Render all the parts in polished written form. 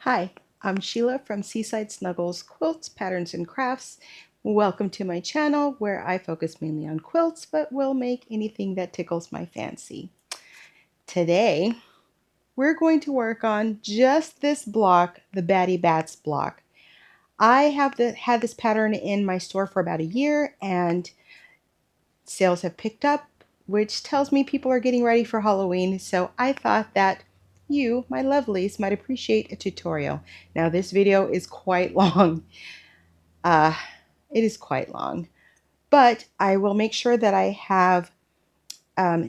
Hi, I'm Sheila from Seaside Snuggles Quilts, Patterns, and Crafts. Welcome to my channel where I focus mainly on quilts, but will make anything that tickles my fancy. Today, we're going to work on just this block, the Batty Bats block. I have had this pattern in my store for about a year and sales have picked up, which tells me people are getting ready for Halloween. So I thought that you, my lovelies, might appreciate a tutorial. Now this video is quite long. Uh, it is quite long, but I will make sure that I have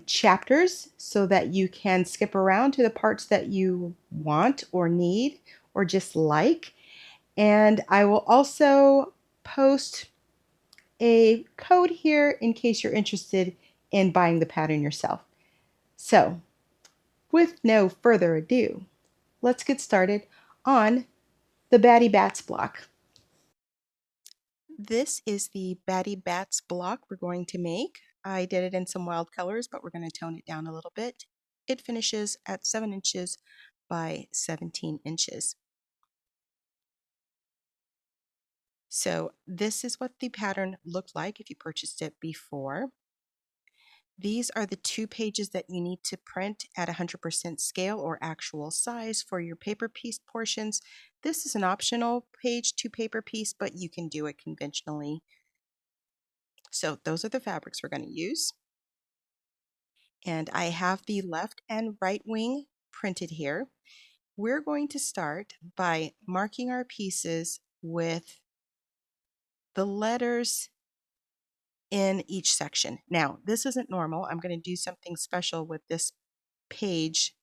chapters so that you can skip around to the parts that you want or need or just like. And I will also post a code here in case you're interested in buying the pattern yourself. So, with no further ado, let's get started on the Batty Bats block. This is the Batty Bats block we're going to make. I did it in some wild colors, but we're going to tone it down a little bit. It finishes at 7 inches by 17 inches. So this is what the pattern looked like if you purchased it before. These are the 2 pages that you need to print at 100% scale or actual size for your paper piece portions. This is an optional page to paper piece, but you can do it conventionally. So those are the fabrics we're going to use. And I have the left and right wing printed here. We're going to start by marking our pieces with the letters in each section. Now, this isn't normal. I'm going to do something special with this page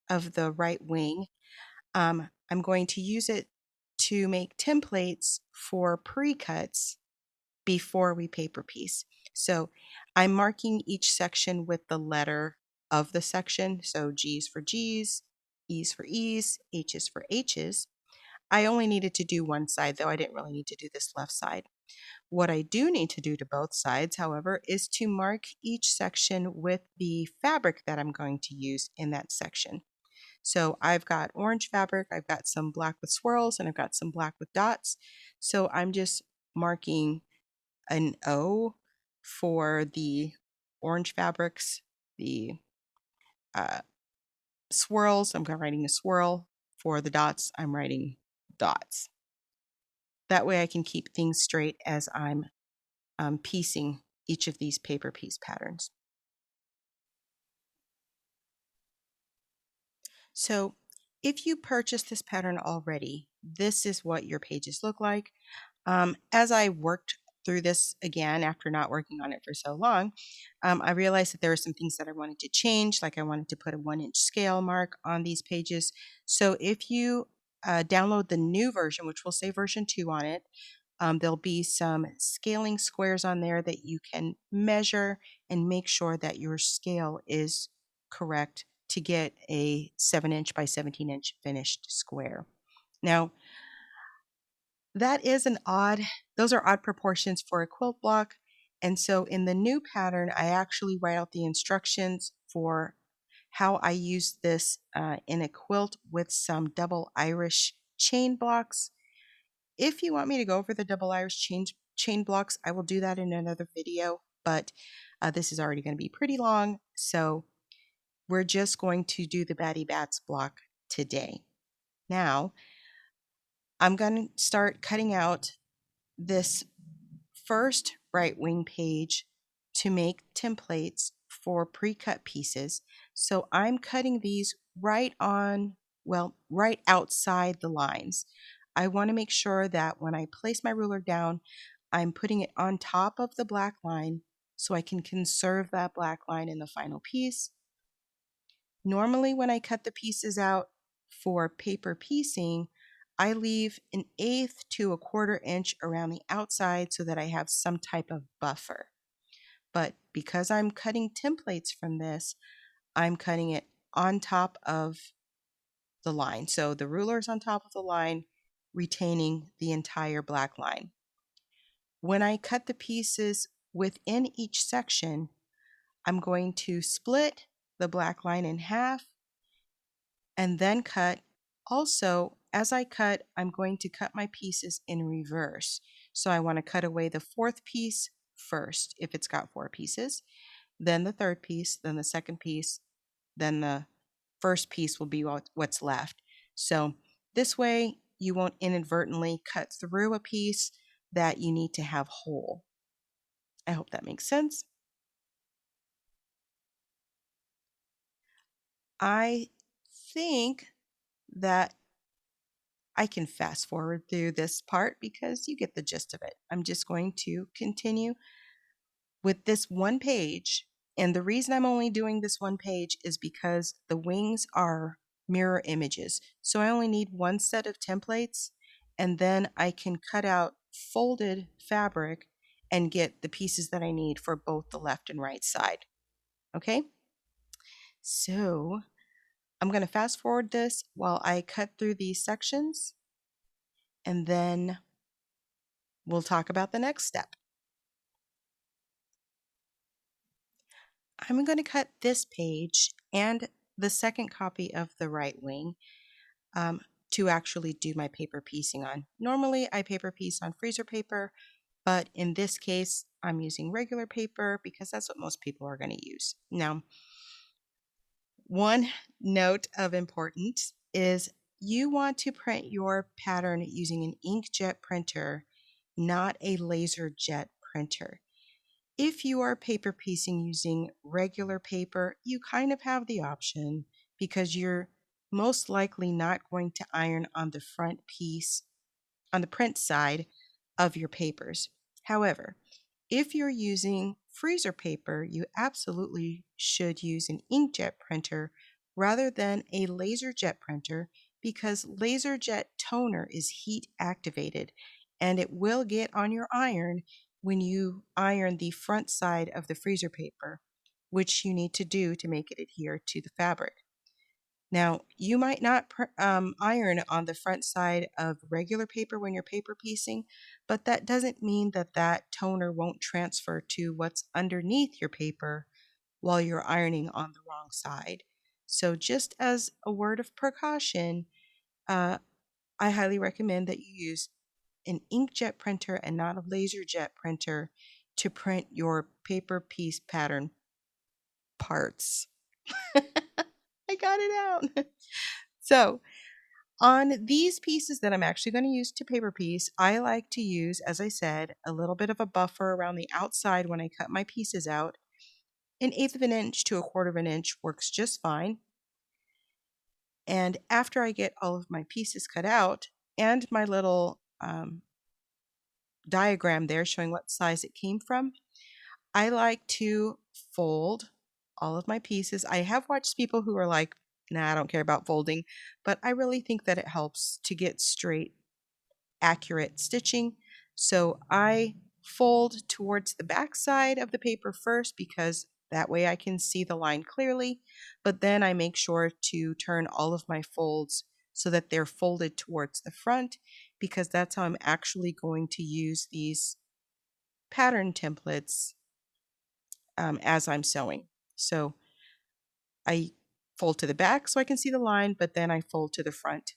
of the right wing. I'm going to use it to make templates for pre-cuts before we paper piece. So I'm marking each section with the letter of the section. So G's for G's, E's for E's, H's for H's. I only needed to do one side, though I didn't really need to do this left side. What I do need to do to both sides, however, is to mark each section with the fabric that I'm going to use in that section. So I've got orange fabric, I've got some black with swirls, and I've got some black with dots. So I'm just marking an O for the orange fabrics, the swirls, I'm writing a swirl. For the dots, I'm writing dots. That way I can keep things straight as I'm piecing each of these paper piece patterns. So if you purchased this pattern already, this is what your pages look like. As I worked through this again after not working on it for so long, I realized that there were some things that I wanted to change, like I wanted to put a 1-inch scale mark on these pages. So if you download the new version, which will say version 2 on it, there'll be some scaling squares on there that you can measure and make sure that your scale is correct to get a 7-inch by 17-inch finished square. Now, those are odd proportions for a quilt block. And so in the new pattern, I actually write out the instructions for how I use this in a quilt with some double Irish chain blocks. If you want me to go over the double Irish chain blocks, I will do that in another video, but this is already going to be pretty long, so we're just going to do the Batty Bats block today. Now, I'm going to start cutting out this first right wing page to make templates for pre-cut pieces. So I'm cutting these right outside the lines. I want to make sure that when I place my ruler down, I'm putting it on top of the black line so I can conserve that black line in the final piece. Normally when I cut the pieces out for paper piecing, I leave 1/8 to 1/4 inch around the outside so that I have some type of buffer. But because I'm cutting templates from this, I'm cutting it on top of the line. So the ruler is on top of the line, retaining the entire black line. When I cut the pieces within each section, I'm going to split the black line in half and then cut also as I cut, I'm going to cut my pieces in reverse. So I want to cut away the fourth piece first, if it's got 4 pieces, then the third piece, then the second piece, then the first piece will be what's left. So this way you won't inadvertently cut through a piece that you need to have whole. I hope that makes sense. I think that I can fast forward through this part because you get the gist of it. I'm just going to continue with this one page. And the reason I'm only doing this one page is because the wings are mirror images. So I only need one set of templates, and then I can cut out folded fabric and get the pieces that I need for both the left and right side. Okay? So I'm going to fast forward this while I cut through these sections, and then we'll talk about the next step. I'm going to cut this page and the second copy of the right wing to actually do my paper piecing on. Normally I paper piece on freezer paper, but in this case I'm using regular paper because that's what most people are going to use. Now, one note of importance is you want to print your pattern using an inkjet printer, not a laser jet printer. If you are paper piecing using regular paper, you kind of have the option because you're most likely not going to iron on the front piece, on the print side of your papers. However, if you're using freezer paper, you absolutely should use an inkjet printer rather than a laser jet printer because laser jet toner is heat activated and it will get on your iron when you iron the front side of the freezer paper, which you need to do to make it adhere to the fabric. Now, you might not iron on the front side of regular paper when you're paper piecing, but that doesn't mean that that toner won't transfer to what's underneath your paper while you're ironing on the wrong side. So just as a word of precaution, I highly recommend that you use an inkjet printer and not a laser jet printer to print your paper piece pattern parts. I got it out. So, on these pieces that I'm actually going to use to paper piece, I like to use, as I said, a little bit of a buffer around the outside when I cut my pieces out. An eighth of an inch to a quarter of an inch works just fine. And after I get all of my pieces cut out and my little diagram there showing what size it came from, I like to fold all of my pieces. I have watched people who are like, nah, I don't care about folding, but I really think that it helps to get straight, accurate stitching. So I fold towards the back side of the paper first because that way I can see the line clearly, but then I make sure to turn all of my folds so that they're folded towards the front because that's how I'm actually going to use these pattern templates as I'm sewing. So I fold to the back so I can see the line, but then I fold to the front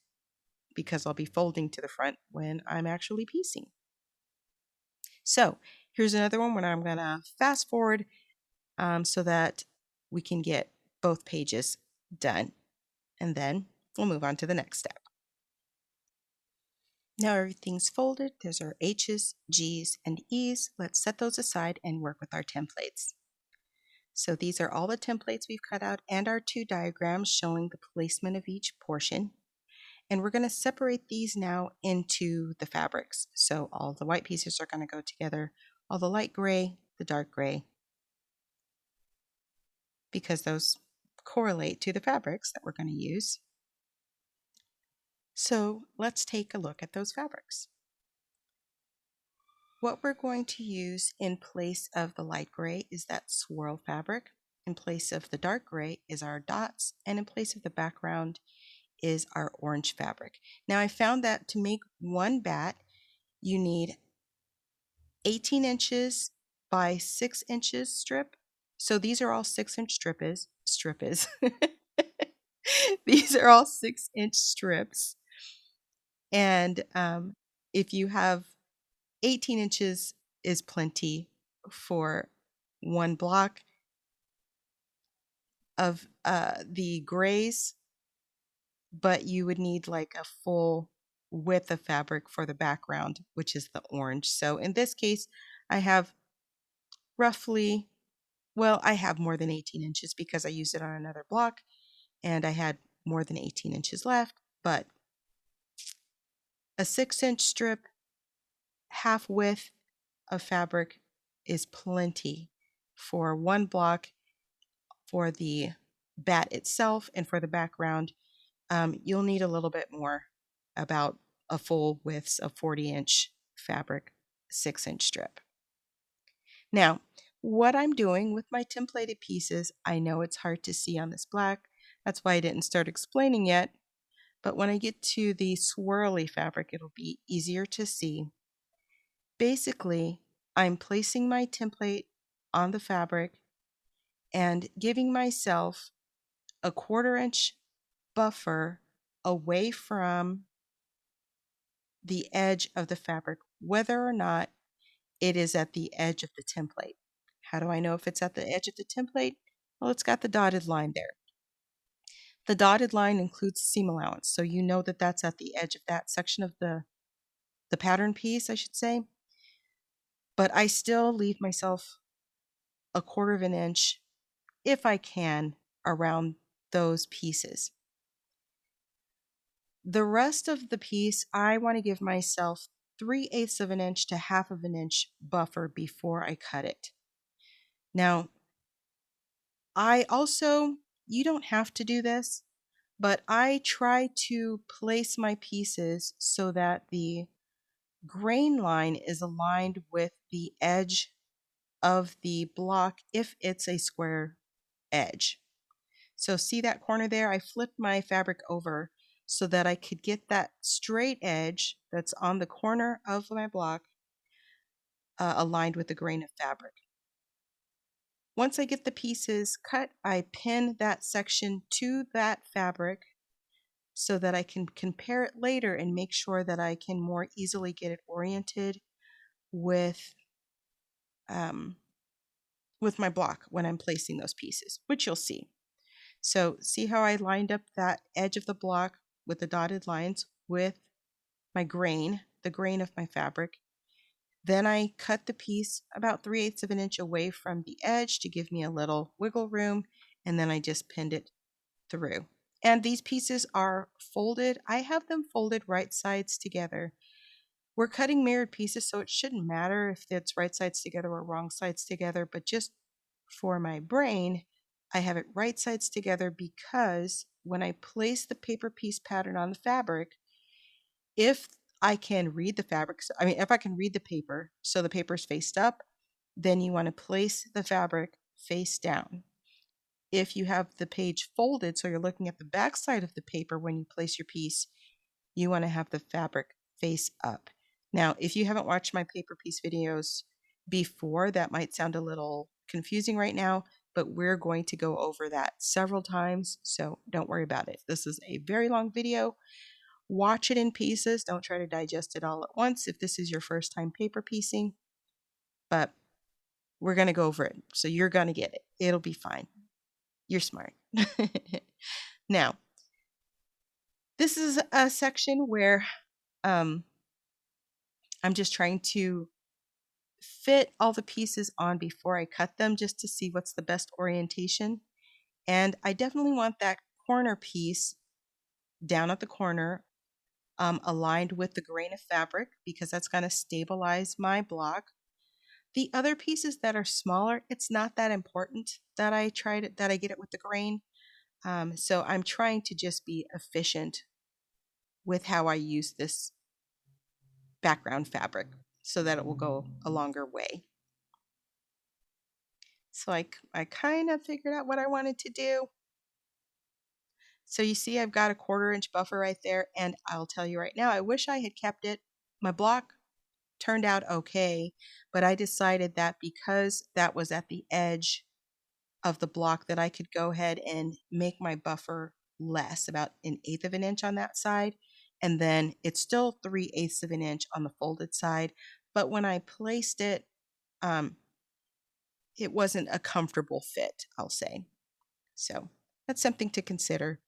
because I'll be folding to the front when I'm actually piecing. So here's another one where I'm going to fast forward so that we can get both pages done. And then we'll move on to the next step. Now everything's folded. There's our H's, G's, and E's. Let's set those aside and work with our templates. So these are all the templates we've cut out and our 2 diagrams showing the placement of each portion. And we're going to separate these now into the fabrics. So all the white pieces are going to go together, all the light gray, the dark gray, because those correlate to the fabrics that we're going to use. So let's take a look at those fabrics. What we're going to use in place of the light gray is that swirl fabric. In place of the dark gray is our dots, and in place of the background is our orange fabric. Now I found that to make one bat, you need 18 inches by 6 inches strip. So these are all 6-inch strips. These are all 6-inch strips. And if you have 18 inches is plenty for one block of the grays, but you would need like a full width of fabric for the background, which is the orange. So in this case, I have roughly, well, I have more than 18 inches because I used it on another block and I had more than 18 inches left, but a 6-inch strip, half width of fabric is plenty for one block for the bat itself, and for the background, you'll need a little bit more, about a full width of 40-inch fabric, 6-inch strip. Now, what I'm doing with my templated pieces, I know it's hard to see on this black, that's why I didn't start explaining yet, but when I get to the swirly fabric, it'll be easier to see. Basically, I'm placing my template on the fabric and giving myself a 1/4-inch buffer away from the edge of the fabric, whether or not it is at the edge of the template. How do I know if it's at the edge of the template? Well, it's got the dotted line there. The dotted line includes seam allowance, so you know that that's at the edge of that section of the pattern piece, I should say. But I still leave myself a 1/4 inch, if I can, around those pieces. The rest of the piece, I want to give myself 3/8 of an inch to 1/2 of an inch buffer before I cut it. Now, I also, you don't have to do this, but I try to place my pieces so that the grain line is aligned with the edge of the block if it's a square edge. So see that corner there? I flipped my fabric over so that I could get that straight edge that's on the corner of my block aligned with the grain of fabric. Once I get the pieces cut, I pin that section to that fabric so that I can compare it later and make sure that I can more easily get it oriented with my block when I'm placing those pieces, which you'll see. So see how I lined up that edge of the block with the dotted lines with my grain, the grain of my fabric. Then I cut the piece about 3/8 of an inch away from the edge to give me a little wiggle room, and then I just pinned it through. And these pieces are folded. I have them folded right sides together. We're cutting mirrored pieces, so it shouldn't matter if it's right sides together or wrong sides together, but just for my brain, I have it right sides together because when I place the paper piece pattern on the fabric, if I can read the fabric, if I can read the paper, so the paper is faced up, then you want to place the fabric face down. If you have the page folded, so you're looking at the back side of the paper when you place your piece, you want to have the fabric face up. Now, if you haven't watched my paper piece videos before, that might sound a little confusing right now, but we're going to go over that several times, so don't worry about it. This is a very long video. Watch it in pieces. Don't try to digest it all at once if this is your first time paper piecing, but we're going to go over it, so you're going to get it. It'll be fine. You're smart. Now, this is a section where I'm just trying to fit all the pieces on before I cut them just to see what's the best orientation. And I definitely want that corner piece down at the corner aligned with the grain of fabric because that's going to stabilize my block. The other pieces that are smaller, it's not that important that I get it with the grain. So I'm trying to just be efficient with how I use this background fabric so that it will go a longer way. So I kind of figured out what I wanted to do. So you see I've got a 1/4 inch buffer right there, and I'll tell you right now, I wish I had kept it. My block turned out okay, but I decided that because that was at the edge of the block that I could go ahead and make my buffer less, about 1/8 of an inch on that side, and then it's still 3/8 of an inch on the folded side. But when I placed it, it wasn't a comfortable fit, I'll say. So that's something to consider.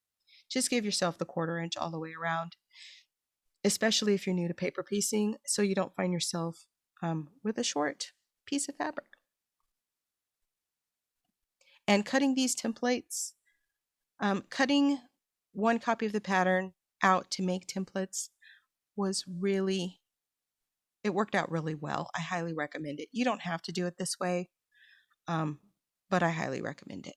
Just give yourself the 1/4 inch all the way around, especially if you're new to paper piecing, so you don't find yourself with a short piece of fabric. And cutting these templates, cutting one copy of the pattern out to make templates was really, it worked out really well. I highly recommend it. You don't have to do it this way, but I highly recommend it.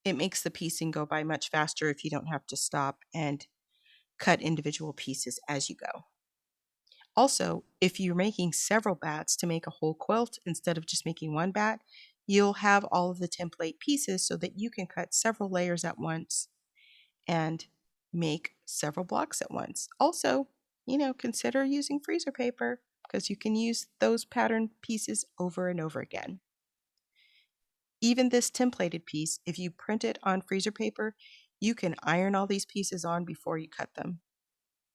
It makes the piecing go by much faster if you don't have to stop and cut individual pieces as you go. Also, if you're making several bats to make a whole quilt instead of just making one bat, you'll have all of the template pieces so that you can cut several layers at once and make several blocks at once. Also, consider using freezer paper because you can use those pattern pieces over and over again. Even this templated piece, if you print it on freezer paper, you can iron all these pieces on before you cut them.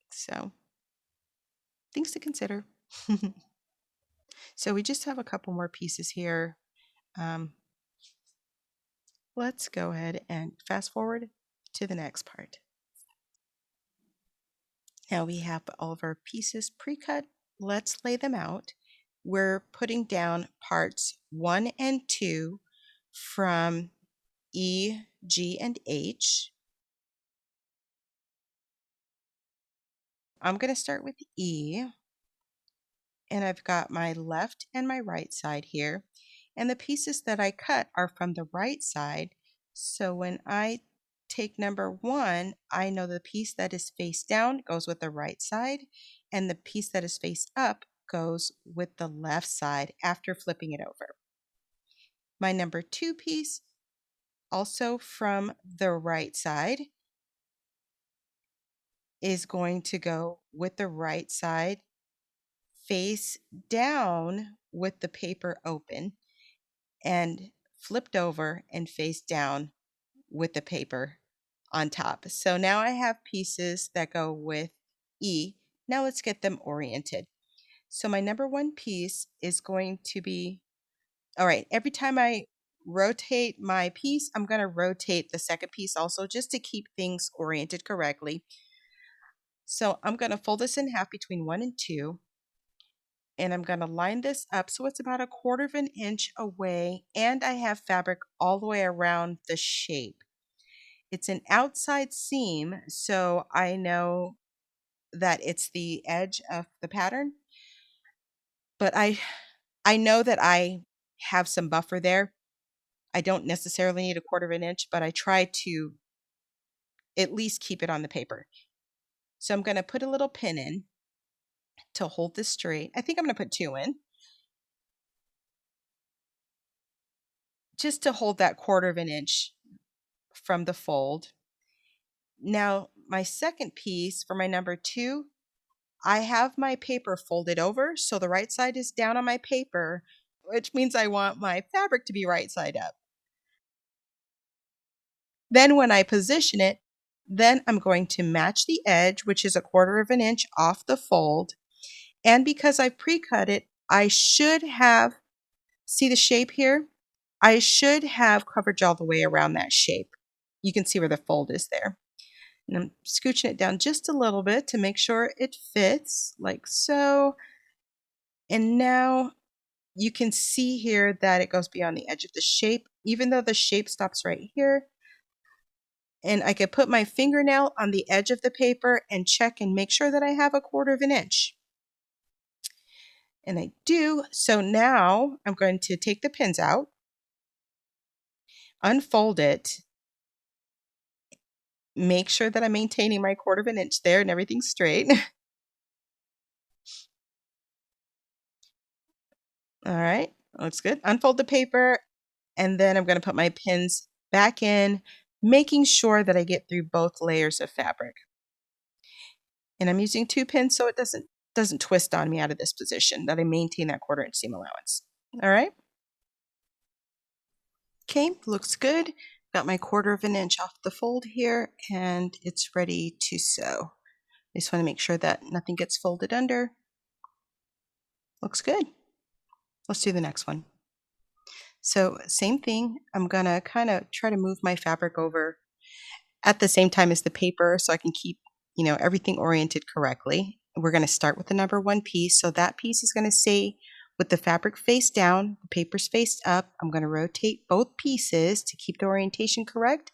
So, things to consider. So we just have a couple more pieces here. Let's go ahead and fast forward to the next part. Now we have all of our pieces pre-cut. Let's lay them out. We're putting down parts 1 and 2 from E, G, and H. I'm going to start with E, and I've got my left and my right side here. And the pieces that I cut are from the right side. So when I take number 1, I know the piece that is face down goes with the right side, and the piece that is face up goes with the left side after flipping it over. My number 2 piece, also from the right side, is going to go with the right side face down with the paper open and flipped over and face down with the paper on top. So now I have pieces that go with E. Now let's get them oriented. So my number 1 piece is going to be, all right, every time I rotate my piece, I'm going to rotate the second piece also just to keep things oriented correctly. So I'm going to fold this in half between 1 and 2. And I'm going to line this up so it's about 1/4 of an inch away, and I have fabric all the way around the shape. It's an outside seam, so I know that it's the edge of the pattern, but I know that I have some buffer there. I don't necessarily need 1/4 of an inch, but I try to at least keep it on the paper. So I'm going to put a little pin in to hold this straight. I think I'm going to put 2 in, just to hold that 1/4 of an inch from the fold. Now, my second piece for my number 2, I have my paper folded over, so the right side is down on my paper, which means I want my fabric to be right side up. Then when I position it, then I'm going to match the edge, which is 1/4 of an inch off the fold. And because I pre-cut it, I should have, see the shape here? I should have coverage all the way around that shape. You can see where the fold is there. And I'm scooching it down just a little bit to make sure it fits, like so. And now you can see here that it goes beyond the edge of the shape, even though the shape stops right here. And I could put my fingernail on the edge of the paper and check and make sure that I have 1/4 of an inch. And I do. So now I'm going to take the pins out, unfold it, make sure that I'm maintaining my 1/4 of an inch there and everything's straight. All right, looks good. Unfold the paper, and then I'm going to put my pins back in, making sure that I get through both layers of fabric. And I'm using 2 pins so it doesn't twist on me out of this position, that I maintain that 1/4 inch seam allowance. All right. Okay, looks good. Got my 1/4 of an inch off the fold here, and it's ready to sew. I just want to make sure that nothing gets folded under. Looks good. Let's do the next one. So same thing, I'm gonna kind of try to move my fabric over at the same time as the paper so I can keep, everything oriented correctly. We're gonna start with the number 1 piece. So that piece is gonna stay with the fabric face down, the paper's faced up. I'm gonna rotate both pieces to keep the orientation correct.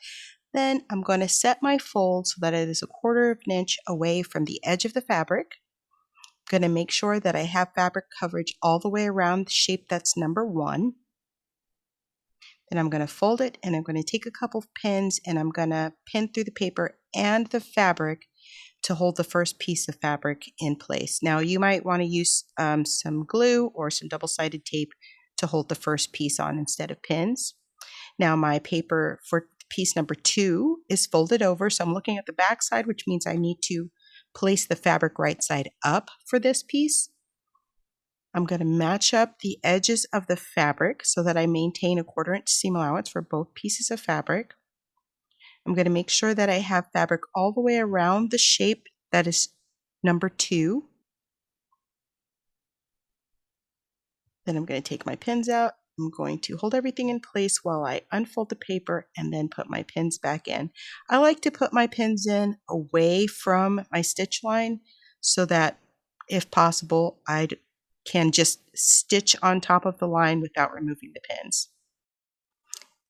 Then I'm gonna set my fold so that it is a 1/4 of an inch away from the edge of the fabric. I'm gonna make sure that I have fabric coverage all the way around the shape that's number 1. Then I'm going to fold it, and I'm going to take a couple of pins, and I'm going to pin through the paper and the fabric to hold the first piece of fabric in place. Now you might want to use some glue or some double-sided tape to hold the first piece on instead of pins. Now my paper for piece number 2 is folded over, so I'm looking at the back side, which means I need to place the fabric right side up for this piece. I'm going to match up the edges of the fabric so that I maintain a 1/4 inch seam allowance for both pieces of fabric. I'm going to make sure that I have fabric all the way around the shape that is number 2. Then I'm going to take my pins out. I'm going to hold everything in place while I unfold the paper and then put my pins back in. I like to put my pins in away from my stitch line so that, if possible, I can just stitch on top of the line without removing the pins.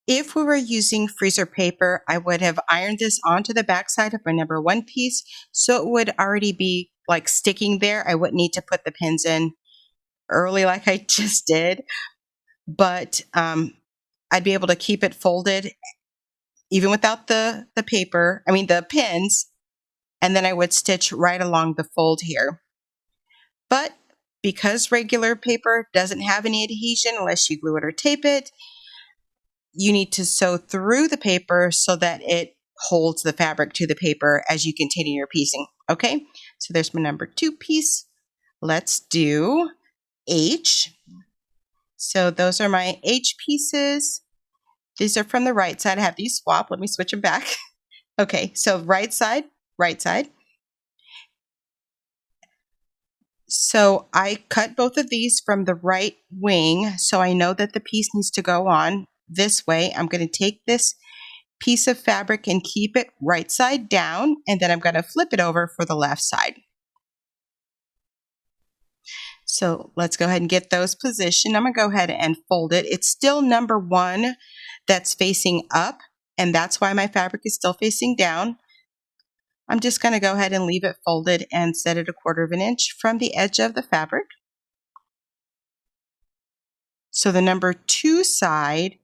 If we were using freezer paper, I would have ironed this onto the backside of my number 1 piece, so it would already be like sticking there. I wouldn't need to put the pins in early like I just did, but I'd be able to keep it folded even without the pins, and then I would stitch right along the fold here. But because regular paper doesn't have any adhesion unless you glue it or tape it, you need to sew through the paper so that it holds the fabric to the paper as you continue your piecing. Okay, so there's my number 2 piece. Let's do H. So those are my H pieces. These are from the right side. I have these swapped. Let me switch them back. Okay, so right side, right side. So I cut both of these from the right wing, so I know that the piece needs to go on this way. I'm going to take this piece of fabric and keep it right side down, and then I'm going to flip it over for the left side. So let's go ahead and get those positioned. I'm going to go ahead and fold it. It's still number 1 that's facing up, and that's why my fabric is still facing down. I'm just going to go ahead and leave it folded and set it a 1/4 of an inch from the edge of the fabric. So the number 2 side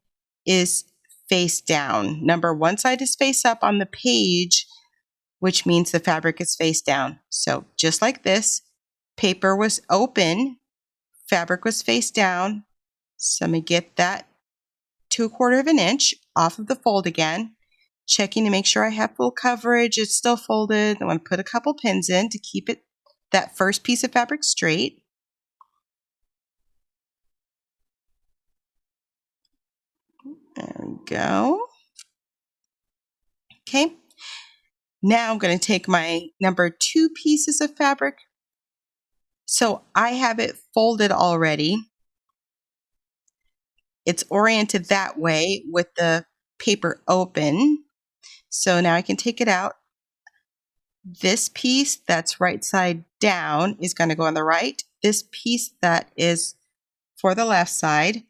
is face down. Number 1 side is face up on the page, which means the fabric is face down. So just like this, paper was open, fabric was face down. So I'm going to get that to a 1/4 of an inch off of the fold again, checking to make sure I have full coverage. It's still folded. I want to put a couple pins in to keep it that first piece of fabric straight. There we go. Okay. Now I'm going to take my number 2 pieces of fabric. So I have it folded already. It's oriented that way with the paper open. So now I can take it out. This piece that's right side down is going to go on the right. This piece that is for the left side.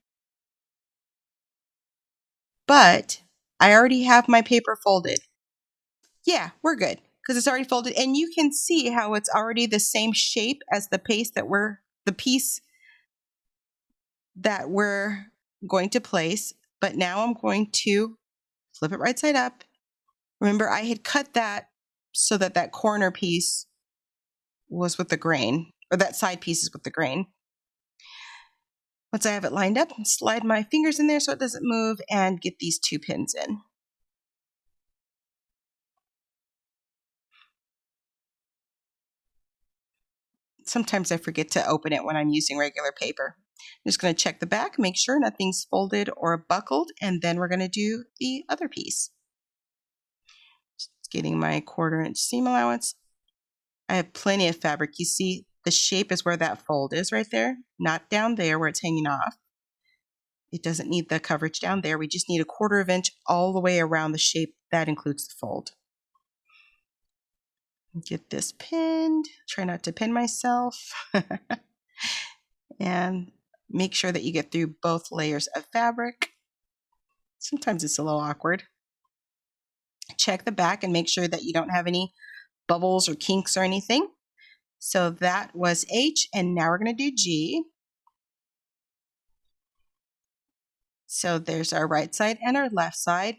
But I already have my paper folded. Yeah, we're good because it's already folded, and you can see how it's already the same shape as the piece that we're going to place. But now I'm going to flip it right side up. Remember, I had cut that so that that corner piece was with the grain, or that side piece is with the grain. Once I have it lined up, slide my fingers in there so it doesn't move and get these 2 pins in. Sometimes I forget to open it when I'm using regular paper. I'm just going to check the back, make sure nothing's folded or buckled, and then we're going to do the other piece. Just getting my 1/4 inch seam allowance. I have plenty of fabric. You see the shape is where that fold is right there, not down there where it's hanging off. It doesn't need the coverage down there. We just need a 1/4 inch all the way around the shape. That includes the fold. Get this pinned. Try not to pin myself. And make sure that you get through both layers of fabric. Sometimes it's a little awkward. Check the back and make sure that you don't have any bubbles or kinks or anything. So that was H, and now we're going to do G. So there's our right side and our left side.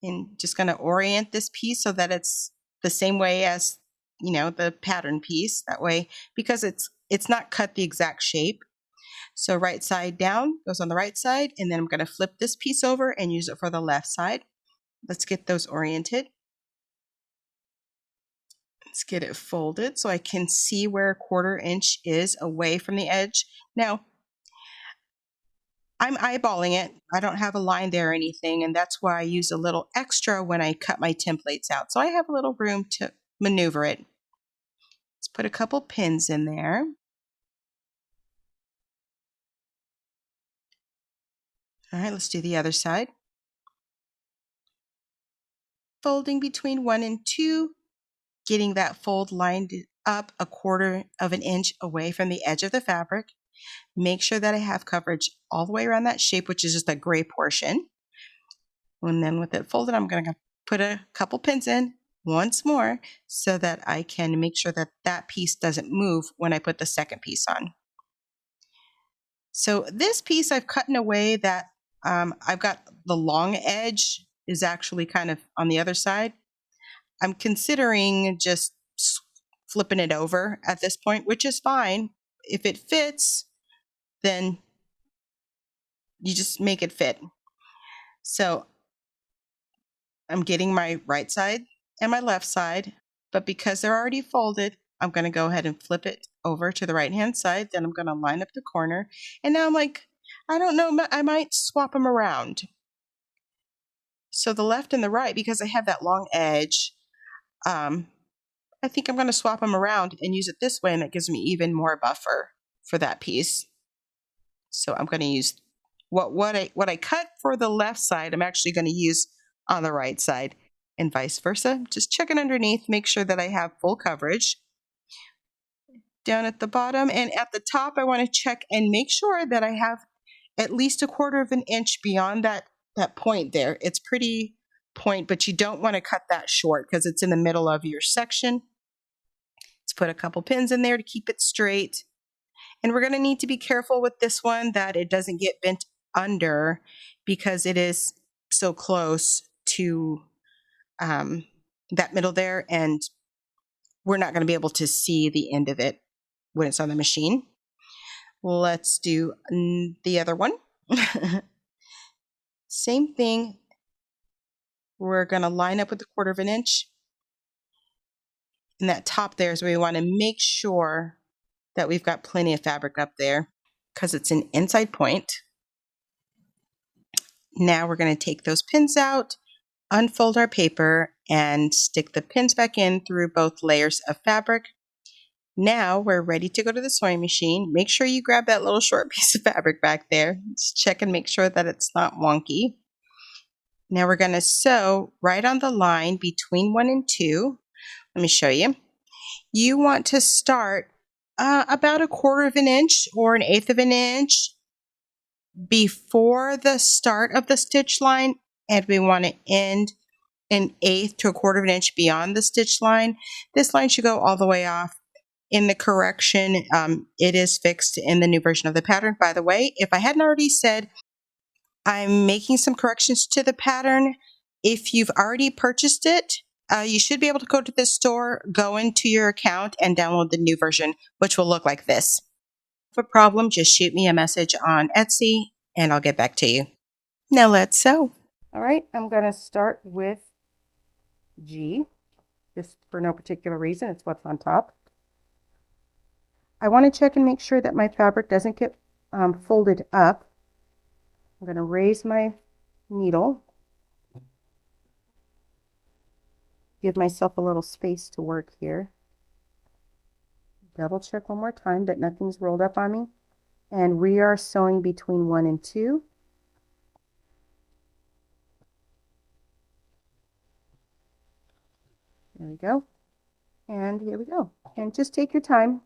And just going to orient this piece so that it's the same way as, the pattern piece. That way, because it's not cut the exact shape. So right side down goes on the right side, and then I'm going to flip this piece over and use it for the left side. Let's get those oriented. Let's get it folded so I can see where 1/4 inch is away from the edge. Now, I'm eyeballing it. I don't have a line there or anything, and that's why I use a little extra when I cut my templates out. So I have a little room to maneuver it. Let's put a couple pins in there. All right, let's do the other side. Folding between 1 and 2, getting that fold lined up a 1/4 inch away from the edge of the fabric. Make sure that I have coverage all the way around that shape, which is just a gray portion. And then with it folded, I'm going to put a couple pins in once more so that I can make sure that that piece doesn't move when I put the second piece on. So this piece I've cut in a way that I've got the long edge is actually kind of on the other side. I'm considering just flipping it over at this point, which is fine. If it fits, then you just make it fit. So I'm getting my right side and my left side, but because they're already folded, I'm going to go ahead and flip it over to the right hand side. Then I'm going to line up the corner. And now I'm like, I don't know, I might swap them around. So the left and the right, because I have that long edge, I think I'm going to swap them around and use it this way, and that gives me even more buffer for that piece. So I'm going to use what I cut for the left side, I'm actually going to use on the right side, and vice versa. Just checking underneath, make sure that I have full coverage. Down at the bottom and at the top, I want to check and make sure that I have at least a 1/4 inch beyond that point there. It's pretty point, but you don't want to cut that short because it's in the middle of your section. Let's put a couple pins in there to keep it straight. And we're going to need to be careful with this one that it doesn't get bent under because it is so close to that middle there, and we're not going to be able to see the end of it when it's on the machine. Let's do the other one. Same thing. We're going to line up with a 1/4 inch. And that top there is where we want to make sure that we've got plenty of fabric up there because it's an inside point. Now we're going to take those pins out, unfold our paper, and stick the pins back in through both layers of fabric. Now we're ready to go to the sewing machine. Make sure you grab that little short piece of fabric back there. Just check and make sure that it's not wonky. Now we're going to sew right on the line between 1 and 2. Let me show you. You want to start about a 1/4 inch or an 1/8 inch before the start of the stitch line, and we want to end an 1/8 to a 1/4 inch beyond the stitch line. This line should go all the way off. In the correction, it is fixed in the new version of the pattern. By the way, if I hadn't already said, I'm making some corrections to the pattern. If you've already purchased it, you should be able to go to the store, go into your account, and download the new version, which will look like this. If a problem, just shoot me a message on Etsy, and I'll get back to you. Now let's sew. All right, I'm going to start with G, just for no particular reason. It's what's on top. I want to check and make sure that my fabric doesn't get folded up. I'm going to raise my needle, give myself a little space to work here. Double check one more time that nothing's rolled up on me. And we are sewing between 1 and 2. There we go. And here we go. And just take your time.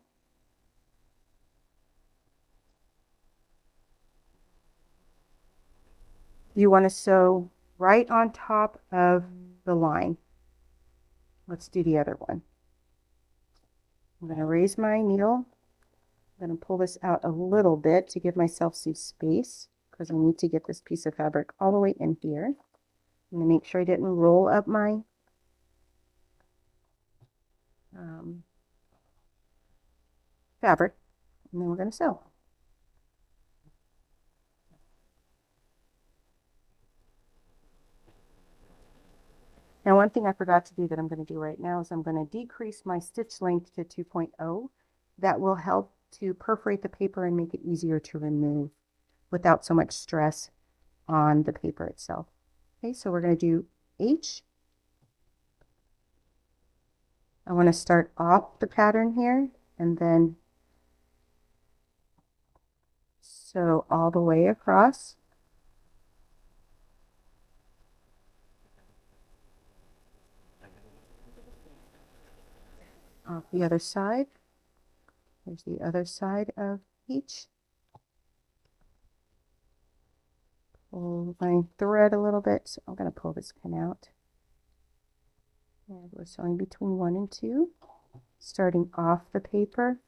You want to sew right on top of the line. Let's do the other one. I'm going to raise my needle. I'm going to pull this out a little bit to give myself some space because I need to get this piece of fabric all the way in here. I'm going to make sure I didn't roll up my fabric, and then we're going to sew. Now, one thing I forgot to do that I'm going to do right now is I'm going to decrease my stitch length to 2.0. That will help to perforate the paper and make it easier to remove without so much stress on the paper itself. Okay, so we're going to do H. I want to start off the pattern here and then sew all the way across. Off the other side. Here's the other side of each. Pull my thread a little bit, so I'm going to pull this pin out. And we're sewing between 1 and 2, starting off the paper.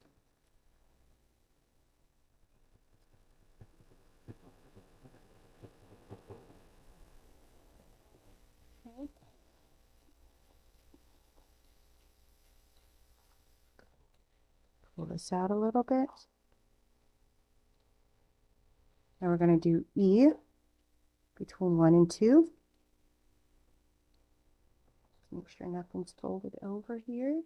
Okay. Pull this out a little bit. Now we're going to do E between 1 and 2. Make sure nothing's folded over here.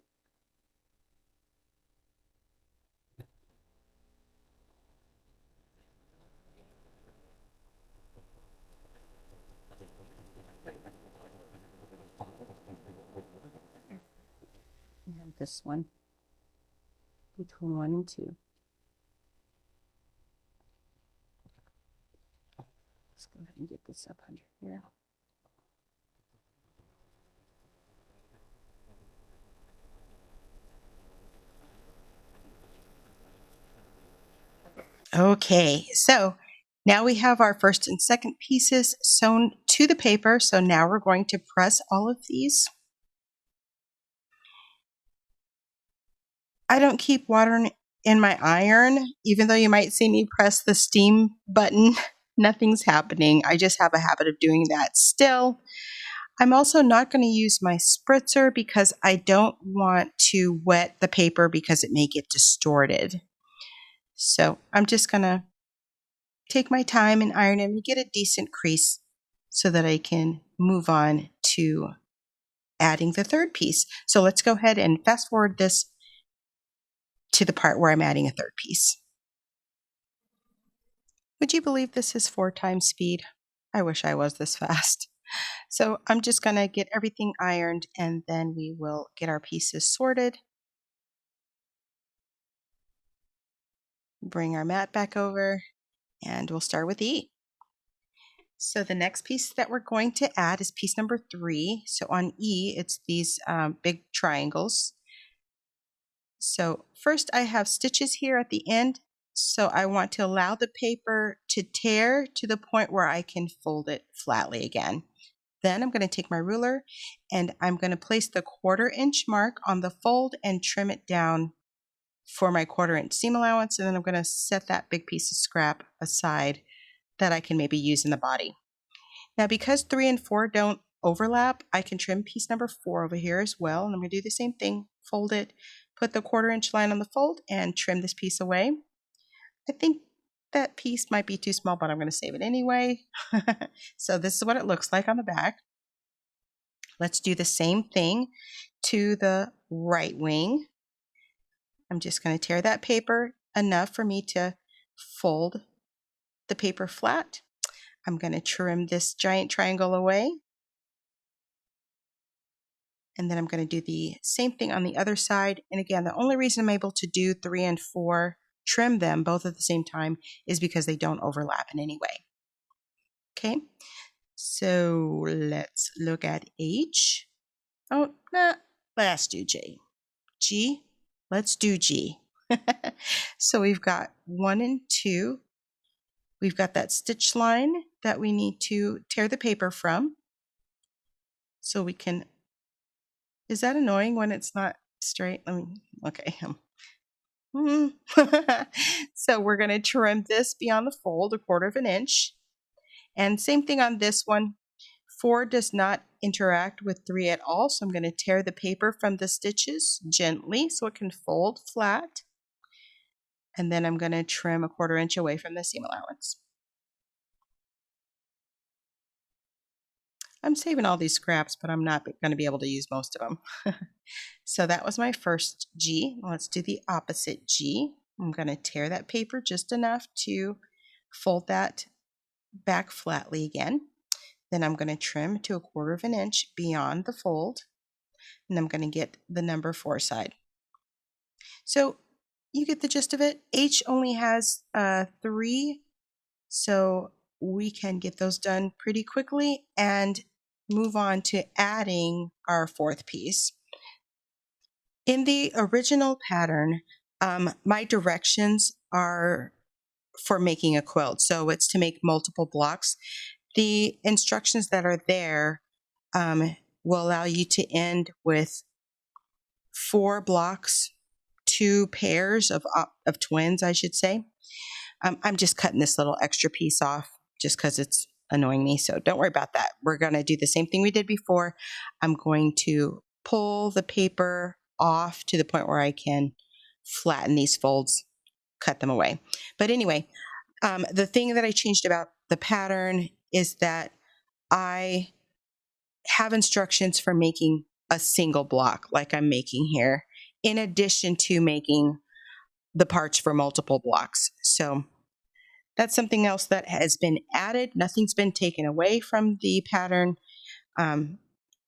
And this one between 1 and 2. Let's go ahead and get this up under here. Okay, so now we have our first and second pieces sewn to the paper. So now we're going to press all of these. I don't keep water in my iron, even though you might see me press the steam button. Nothing's happening. I just have a habit of doing that still. I'm also not going to use my spritzer because I don't want to wet the paper because it may get distorted. So I'm just going to take my time and iron it and get a decent crease so that I can move on to adding the third piece. So let's go ahead and fast forward this to the part where I'm adding a third piece. Would you believe this is 4 times speed? I wish I was this fast. So I'm just going to get everything ironed and then we will get our pieces sorted. Bring our mat back over and we'll start with E. So the next piece that we're going to add is piece number 3. So on E, it's these big triangles. So first I have stitches here at the end. So I want to allow the paper to tear to the point where I can fold it flatly again. Then I'm going to take my ruler and I'm going to place the 1/4 inch mark on the fold and trim it down for my 1/4 inch seam allowance. And then I'm going to set that big piece of scrap aside that I can maybe use in the body. Now because 3 and 4 don't overlap, I can trim piece number 4 over here as well. And I'm going to do the same thing, fold it, put the 1/4 inch line on the fold and trim this piece away. I think that piece might be too small, but I'm going to save it anyway. So this is what it looks like on the back. Let's do the same thing to the right wing. I'm just going to tear that paper enough for me to fold the paper flat. I'm going to trim this giant triangle away. And then I'm going to do the same thing on the other side. And again, the only reason I'm able to do 3 and 4, trim them both at the same time, is because they don't overlap in any way. Okay, so let's look at H. Oh, nah, let's do J. G, let's do G. So we've got 1 and 2. We've got that stitch line that we need to tear the paper from. So we can, is that annoying when it's not straight? Okay. So we're going to trim this beyond the fold 1/4 inch. And same thing on this one. 4 does not interact with 3 at all, so I'm going to tear the paper from the stitches gently so it can fold flat. And then I'm going to trim 1/4 inch away from the seam allowance. I'm saving all these scraps, but I'm not going to be able to use most of them. So that was my first G. Let's do the opposite G. I'm going to tear that paper just enough to fold that back flatly again. Then I'm going to trim to 1/4 inch beyond the fold, and I'm going to get the number 4 side. So you get the gist of it. H only has 3, so we can get those done pretty quickly and move on to adding our 4th piece. In the original pattern, my directions are for making a quilt, so it's to make multiple blocks. The instructions that are there will allow you to end with 4 blocks, 2 pairs of twins, I should say. I'm just cutting this little extra piece off just because it's annoying me, so don't worry about that. We're going to do the same thing we did before. I'm going to pull the paper off to the point where I can flatten these folds, cut them away. But anyway, the thing that I changed about the pattern is that I have instructions for making a single block like I'm making here, in addition to making the parts for multiple blocks. So that's something else that has been added. Nothing's been taken away from the pattern. I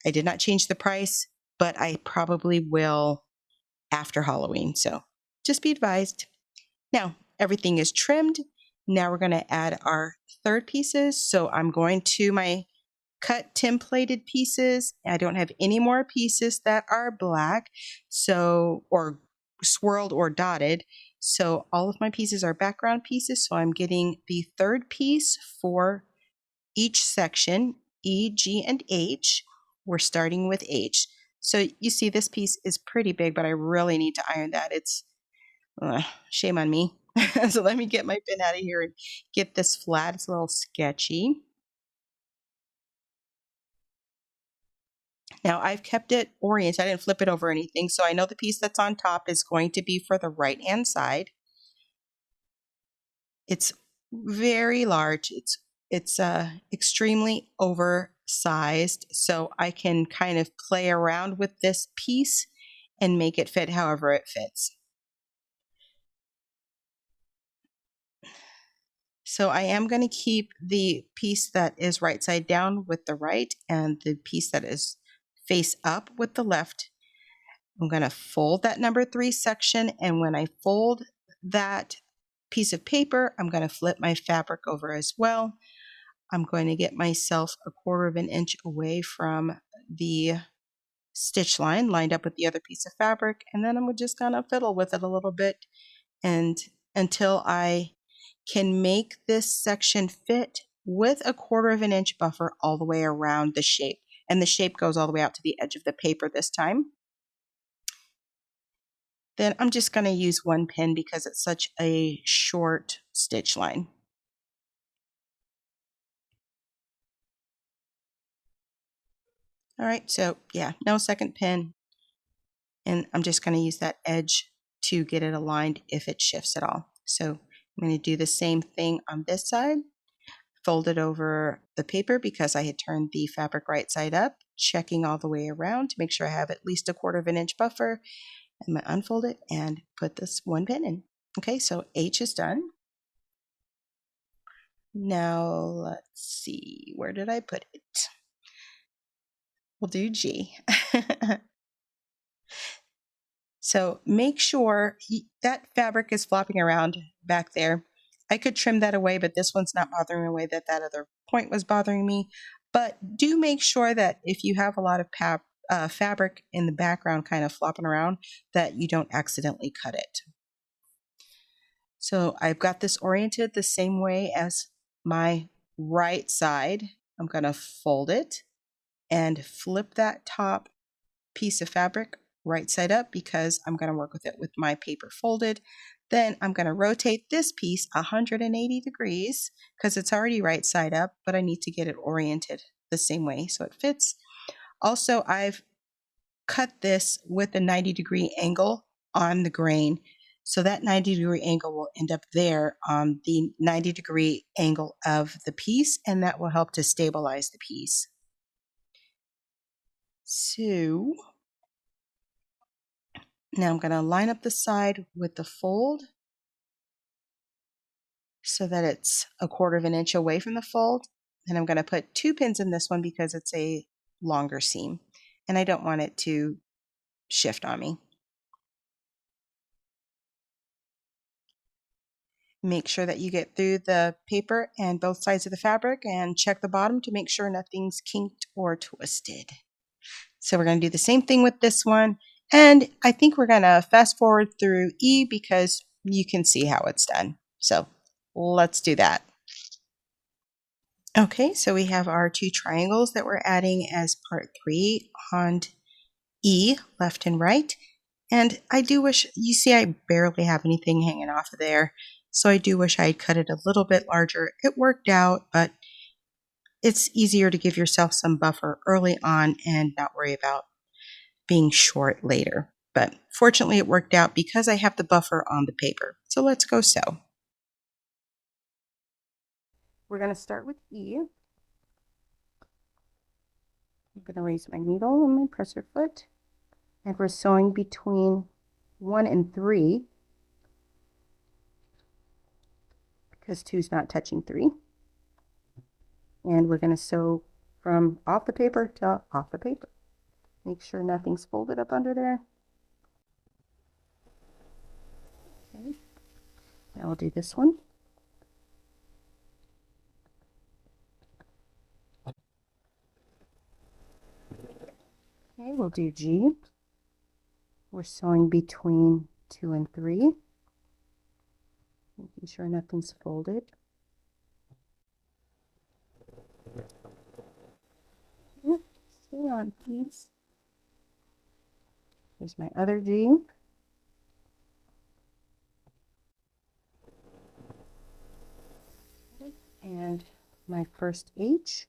did not change the price, but I probably will after Halloween. So just be advised. Now, everything is trimmed. Now we're going to add our 3rd pieces. So I'm going to my cut templated pieces. I don't have any more pieces that are black, or swirled or dotted. So all of my pieces are background pieces. So I'm getting the 3rd piece for each section, E, G, and H. We're starting with H. So you see this piece is pretty big, but I really need to iron that. It's shame on me. So let me get my pen out of here and get this flat. It's a little sketchy. Now I've kept it oriented. I didn't flip it over anything, so I know the piece that's on top is going to be for the right-hand side. It's very large. It's extremely oversized, so I can kind of play around with this piece and make it fit however it fits. So I am going to keep the piece that is right side down with the right and the piece that is face up with the left. I'm going to fold that number 3 section, and when I fold that piece of paper, I'm going to flip my fabric over as well. I'm going to get myself 1/4 inch away from the stitch line lined up with the other piece of fabric, and then I'm just going to fiddle with it a little bit and until I can make this section fit with 1/4 inch buffer all the way around the shape. And the shape goes all the way out to the edge of the paper this time. Then I'm just going to use 1 pin because it's such a short stitch line. All right, so yeah, no second pin. And I'm just going to use that edge to get it aligned if it shifts at all. So I'm going to do the same thing on this side. Fold it over the paper because I had turned the fabric right side up, checking all the way around to make sure I have at least 1/4 inch buffer. I'm going to unfold it and put this one pin in. Okay, so H is done. Now let's see, where did I put it? We'll do G. So make sure that fabric is flopping around back there. I could trim that away, but this one's not bothering me away, that other point was bothering me. But do make sure that if you have a lot of fabric in the background kind of flopping around, that you don't accidentally cut it. So I've got this oriented the same way as my right side. I'm going to fold it and flip that top piece of fabric right side up because I'm going to work with it with my paper folded. Then I'm going to rotate this piece 180 degrees because it's already right side up, but I need to get it oriented the same way so it fits. Also, I've cut this with a 90-degree angle on the grain. So that 90-degree angle will end up there on the 90-degree angle of the piece, and that will help to stabilize the piece. So now I'm going to line up the side with the fold so that it's 1/4 of an inch away from the fold. And I'm going to put 2 pins in this one because it's a longer seam and I don't want it to shift on me. Make sure that you get through the paper and both sides of the fabric and check the bottom to make sure nothing's kinked or twisted. So we're going to do the same thing with this one. And I think we're going to fast forward through E because you can see how it's done. So let's do that. Okay, so we have our 2 triangles that we're adding as part 3 on E, left and right. And I do wish, you see I barely have anything hanging off of there. So I do wish I had cut it a little bit larger. It worked out, but it's easier to give yourself some buffer early on and not worry about being short later. But fortunately it worked out because I have the buffer on the paper. So let's go sew. We're going to start with E. I'm going to raise my needle and my presser foot. And we're sewing between 1 and 3 because 2 is not touching 3. And we're going to sew from off the paper to off the paper. Make sure nothing's folded up under there. Okay. Now we'll do this one. Okay, we'll do G. We're sewing between 2 and 3. Making sure nothing's folded. Stay on, please. Here's my other G. And my first H.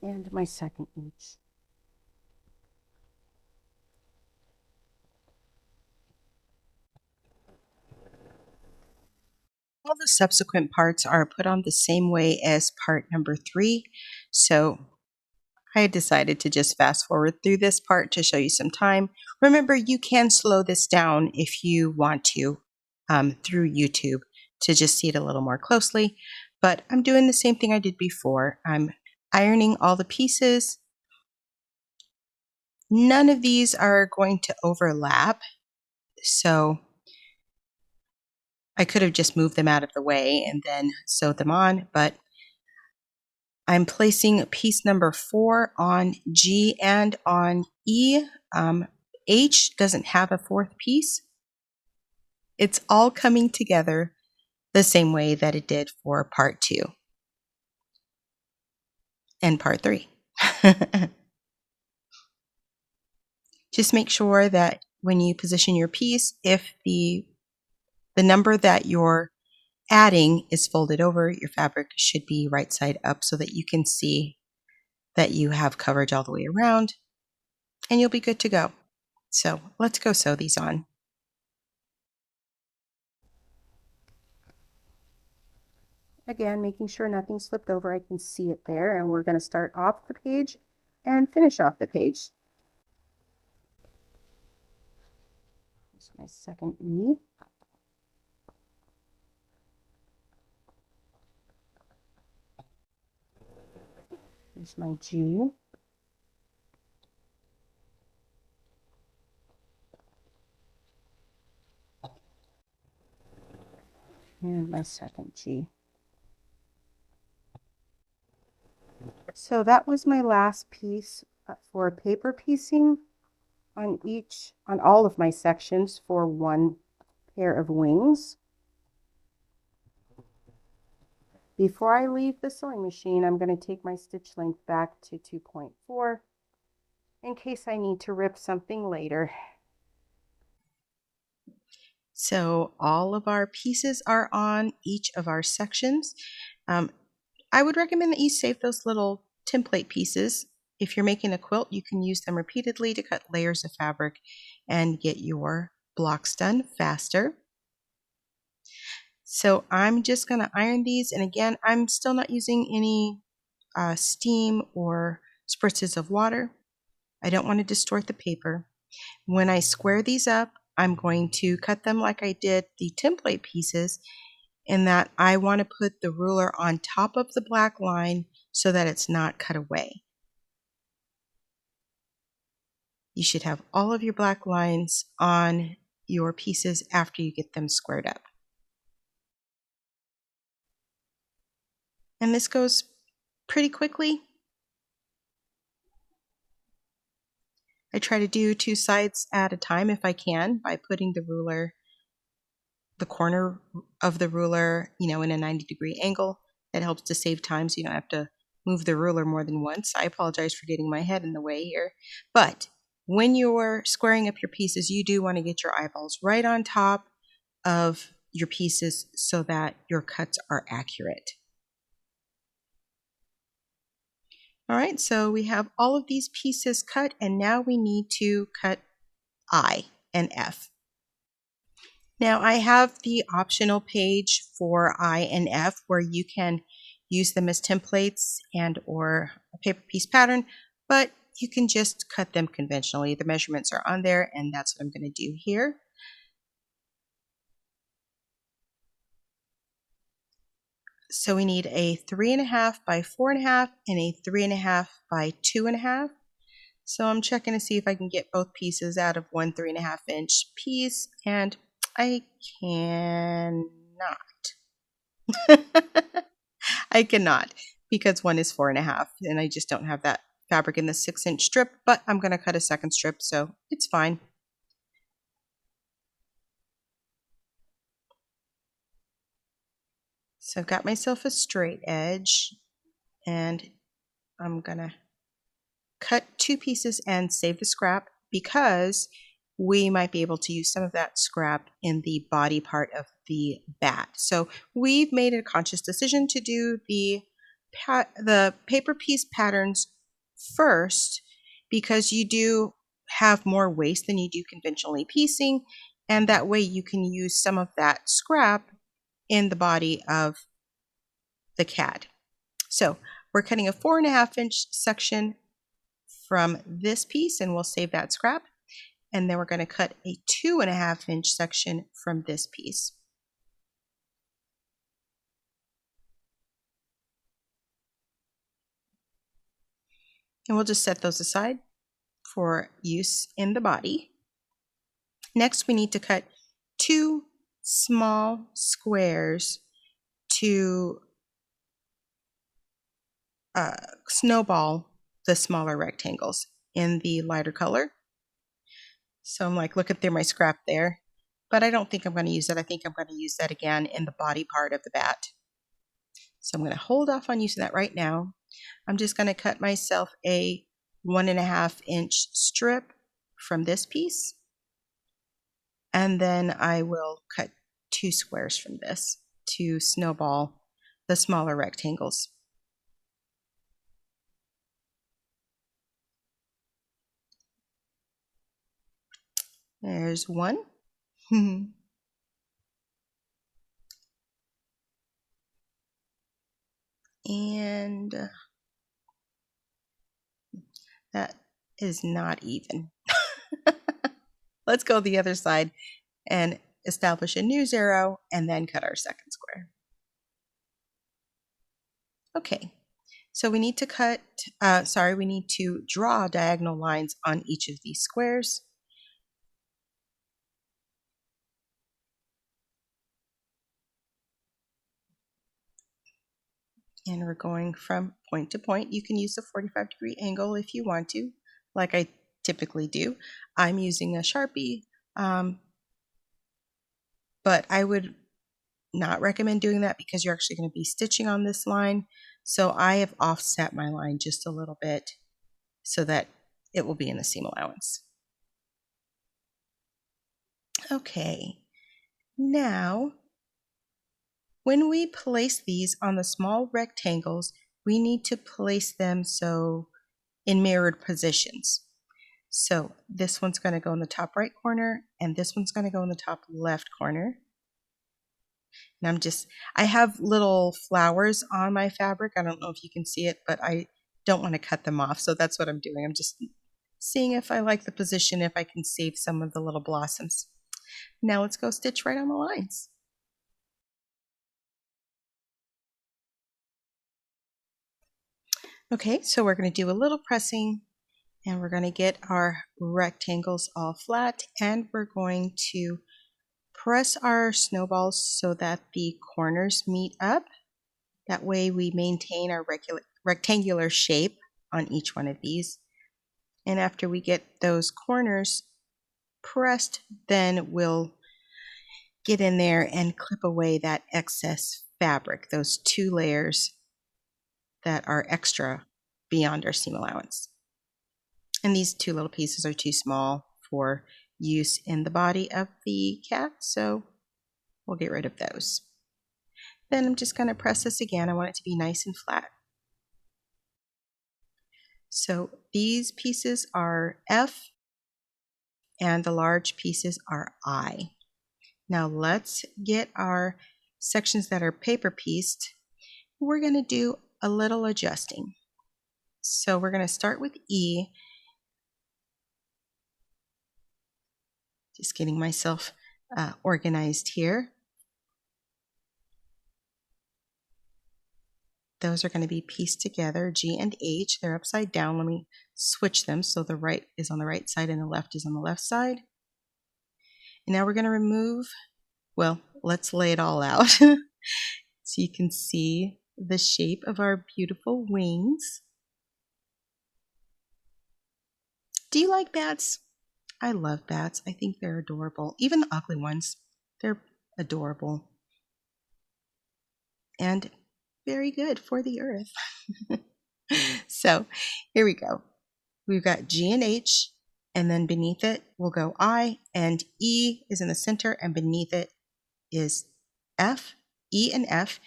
And my second H. All the subsequent parts are put on the same way as part number 3, so I decided to just fast forward through this part to show you some time. Remember, you can slow this down if you want to through YouTube to just see it a little more closely, but I'm doing the same thing I did before. I'm ironing all the pieces. None of these are going to overlap, so I could have just moved them out of the way and then sewed them on, but I'm placing piece number 4 on G and on E. H doesn't have a 4th piece. It's all coming together the same way that it did for part 2 and part 3. Just make sure that when you position your piece, if the number that you're adding is folded over, your fabric should be right side up so that you can see that you have coverage all the way around, and you'll be good to go. So let's go sew these on. Again, making sure nothing slipped over, I can see it there, and we're going to start off the page and finish off the page. Here's my second E. Here's my G. And my second G. So that was my last piece for paper piecing on all of my sections for one pair of wings. Before I leave the sewing machine, I'm going to take my stitch length back to 2.4 in case I need to rip something later. So all of our pieces are on each of our sections. I would recommend that you save those little template pieces. If you're making a quilt, you can use them repeatedly to cut layers of fabric and get your blocks done faster. So I'm just going to iron these, and again, I'm still not using any steam or spritzes of water. I don't want to distort the paper. When I square these up, I'm going to cut them like I did the template pieces, in that I want to put the ruler on top of the black line so that it's not cut away. You should have all of your black lines on your pieces after you get them squared up. And this goes pretty quickly. I try to do 2 sides at a time if I can by putting the corner of the ruler, in a 90-degree angle. That helps to save time so you don't have to move the ruler more than once. I apologize for getting my head in the way here. But when you're squaring up your pieces, you do want to get your eyeballs right on top of your pieces so that your cuts are accurate. All right, so we have all of these pieces cut, and now we need to cut I and F. Now I have the optional page for I and F where you can use them as templates and or a paper piece pattern, but you can just cut them conventionally. The measurements are on there, and that's what I'm going to do here. So we need a 3.5 by 4.5 and a 3.5 by 2.5. So I'm checking to see if I can get both pieces out of one 3.5-inch piece, and I cannot. I cannot, because one is 4.5 and I just don't have that fabric in the 6-inch strip, but I'm going to cut a second strip, so it's fine. So I've got myself a straight edge, and I'm going to cut 2 pieces and save the scrap because we might be able to use some of that scrap in the body part of the bat. So we've made a conscious decision to do the paper piece patterns first because you do have more waste than you do conventionally piecing, and that way you can use some of that scrap in the body of the cat. So we're cutting a 4.5-inch section from this piece, and we'll save that scrap. And then we're going to cut a 2.5-inch section from this piece. And we'll just set those aside for use in the body. Next, we need to cut 2 small squares to snowball the smaller rectangles in the lighter color. So I'm like, look at my scrap there. But I don't think I'm going to use that. I think I'm going to use that again in the body part of the bat. So I'm going to hold off on using that right now. I'm just going to cut myself a 1.5-inch strip from this piece. And then I will cut 2 squares from this to snowball the smaller rectangles. There's one. And That is not even. Let's go the other side and establish a new 0 and then cut our second square. Okay, so we need to draw diagonal lines on each of these squares. And we're going from point to point. You can use a 45-degree angle if you want to, like I typically do. I'm using a Sharpie, but I would not recommend doing that because you're actually going to be stitching on this line. So I have offset my line just a little bit so that it will be in the seam allowance. Okay, now when we place these on the small rectangles, we need to place them so in mirrored positions. So this one's going to go in the top right corner and this one's going to go in the top left corner. And I have little flowers on my fabric. I don't know if you can see it, but I don't want to cut them off. So that's what I'm doing. I'm just seeing if I like the position, if I can save some of the little blossoms. Now let's go stitch right on the lines. Okay, so we're going to do a little pressing and we're going to get our rectangles all flat and we're going to press our snowballs so that the corners meet up. That way we maintain our rectangular shape on each one of these. And after we get those corners pressed, then we'll get in there and clip away that excess fabric, those 2 layers that are extra beyond our seam allowance. And these 2 little pieces are too small for use in the body of the cat, so we'll get rid of those. Then I'm just going to press this again. I want it to be nice and flat. So these pieces are F and the large pieces are I. Now let's get our sections that are paper pieced. We're going to do a little adjusting. So we're going to start with E. Just getting myself organized here. Those are going to be pieced together, G and H. They're upside down. Let me switch them so the right is on the right side and the left is on the left side. And now we're going to remove, well, let's lay it all out so you can see the shape of our beautiful wings. Do you like bats? I love bats. I think they're adorable. Even the ugly ones, they're adorable. And very good for the earth. So here we go. We've got G and H, and then beneath it we'll go I, and E is in the center, and beneath it is F, E and F.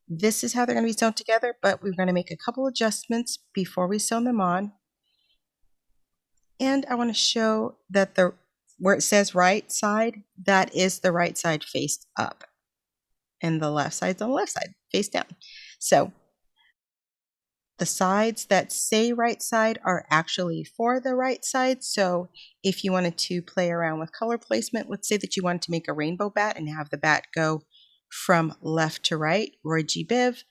This is how they're going to be sewn together, but we're going to make a couple adjustments before we sew them on. And I want to show that where it says right side, that is the right side faced up. And the left side's on the left side, face down. So the sides that say right side are actually for the right side. So if you wanted to play around with color placement, let's say that you wanted to make a rainbow bat and have the bat go from left to right, Roy G. Biv,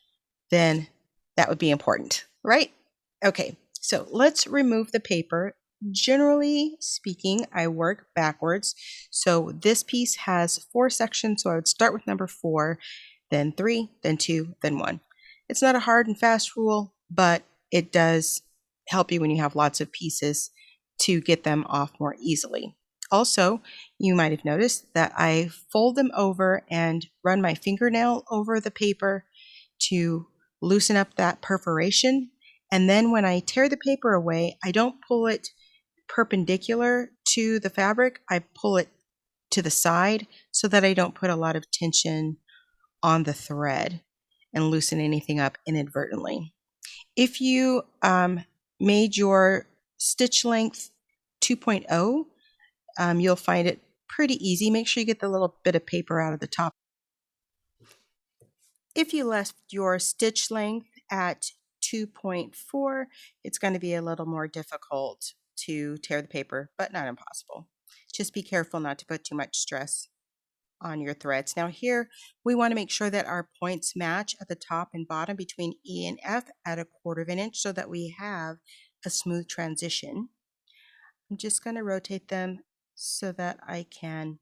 then that would be important, right? Okay, so let's remove the paper. Generally speaking, I work backwards. So this piece has 4 sections, so I would start with number 4, then 3, then 2, then 1. It's not a hard and fast rule, but it does help you when you have lots of pieces to get them off more easily. Also, you might have noticed that I fold them over and run my fingernail over the paper to loosen up that perforation. And then when I tear the paper away, I don't pull it perpendicular to the fabric. I pull it to the side so that I don't put a lot of tension on the thread and loosen anything up inadvertently. If you made your stitch length 2.0, you'll find it pretty easy. Make sure you get the little bit of paper out of the top. If you left your stitch length at 2.4, it's going to be a little more difficult to tear the paper, but not impossible. Just be careful not to put too much stress on your threads. Now here, we want to make sure that our points match at the top and bottom between E and F at 1/4 of an inch so that we have a smooth transition. I'm just going to rotate them so that I can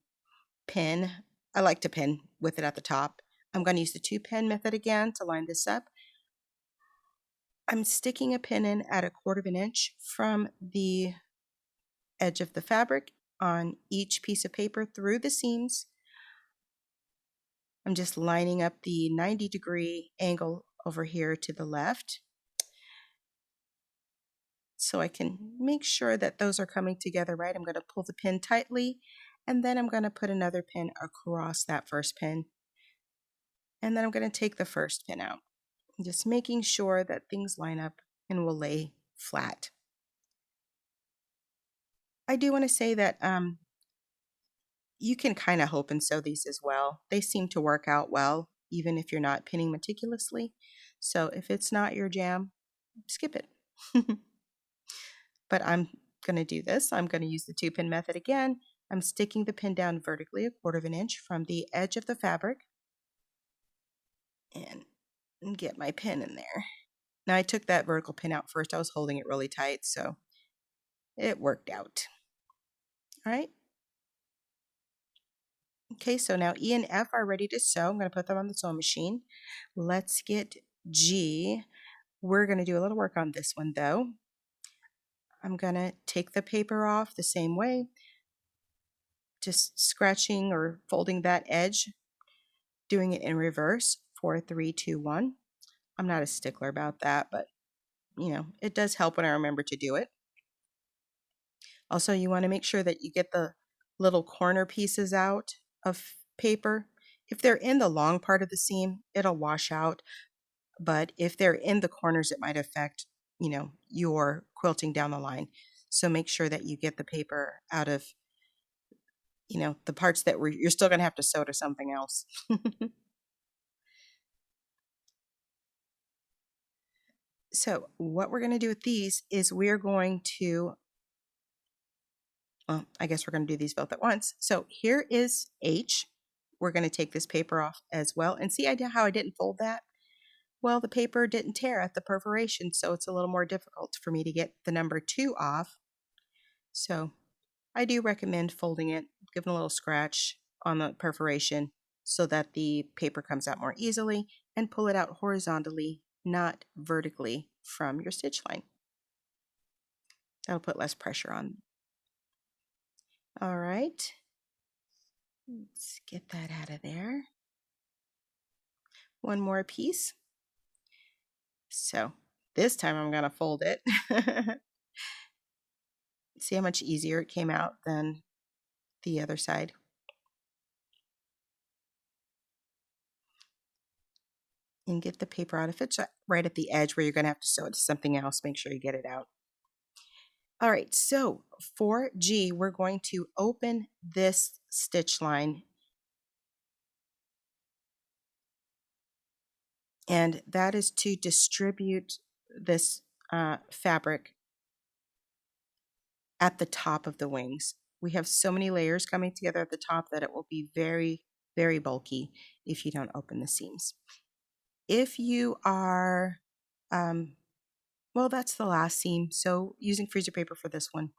pin. I like to pin with it at the top. I'm going to use the 2-pin method again to line this up. I'm sticking a pin in at 1/4 of an inch from the edge of the fabric on each piece of paper through the seams. I'm just lining up the 90-degree angle over here to the left so I can make sure that those are coming together right. I'm going to pull the pin tightly, and then I'm going to put another pin across that first pin, and then I'm going to take the first pin out. I'm just making sure that things line up and will lay flat. I do want to say that you can kind of hope and sew these as well. They seem to work out well, even if you're not pinning meticulously. So if it's not your jam, skip it. But I'm going to do this. I'm going to use the 2-pin method again. I'm sticking the pin down vertically 1/4 of an inch from the edge of the fabric and get my pin in there. Now I took that vertical pin out first. I was holding it really tight, so it worked out. All right. Okay, so now E and F are ready to sew. I'm going to put them on the sewing machine. Let's get G. We're going to do a little work on this one though. I'm going to take the paper off the same way, just scratching or folding that edge, doing it in reverse, 4, 3, 2, 1. I'm not a stickler about that, but you know, it does help when I remember to do it. Also, you want to make sure that you get the little corner pieces out of paper. If they're in the long part of the seam, it'll wash out. But if they're in the corners, it might affect, you know, your quilting down the line. So make sure that you get the paper out of, you know, the parts that you're still going to have to sew to something else. So what we're going to do with these is we're going to, well, I guess we're going to do these both at once. So here is H. We're going to take this paper off as well. And see how I didn't fold that? Well, the paper didn't tear at the perforation, so it's a little more difficult for me to get the number 2 off. So I do recommend folding it, giving a little scratch on the perforation so that the paper comes out more easily, and pull it out horizontally, not vertically from your stitch line. That'll put less pressure on. All right, let's get that out of there. One more piece. So this time I'm going to fold it. See how much easier it came out than the other side. And get the paper out. If it's right at the edge where you're going to have to sew it to something else, make sure you get it out. All right, so for G, we're going to open this stitch line. And that is to distribute this fabric at the top of the wings. We have so many layers coming together at the top that it will be very, very bulky if you don't open the seams. If you are, well, that's the last seam, so using freezer paper for this one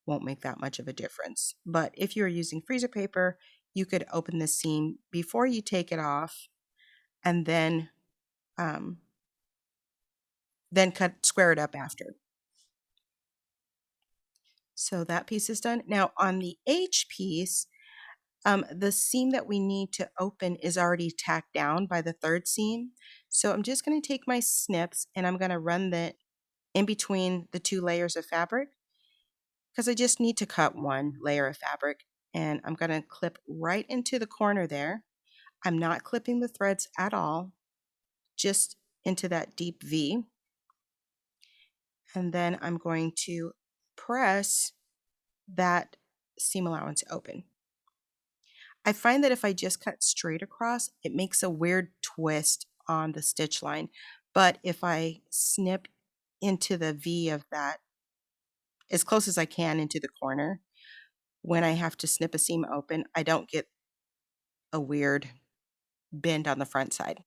won't make that much of a difference. But if you're using freezer paper, you could open the seam before you take it off, and then square it up after. So that piece is done. Now on the H piece, the seam that we need to open is already tacked down by the 3rd seam. So I'm just going to take my snips and I'm going to run that in between the 2 layers of fabric, because I just need to cut 1 layer of fabric, and I'm going to clip right into the corner there. I'm not clipping the threads at all, just into that deep V. And then I'm going to press that seam allowance open. I find that if I just cut straight across, it makes a weird twist on the stitch line. But if I snip into the V of that, as close as I can into the corner, when I have to snip a seam open, I don't get a weird bend on the front side.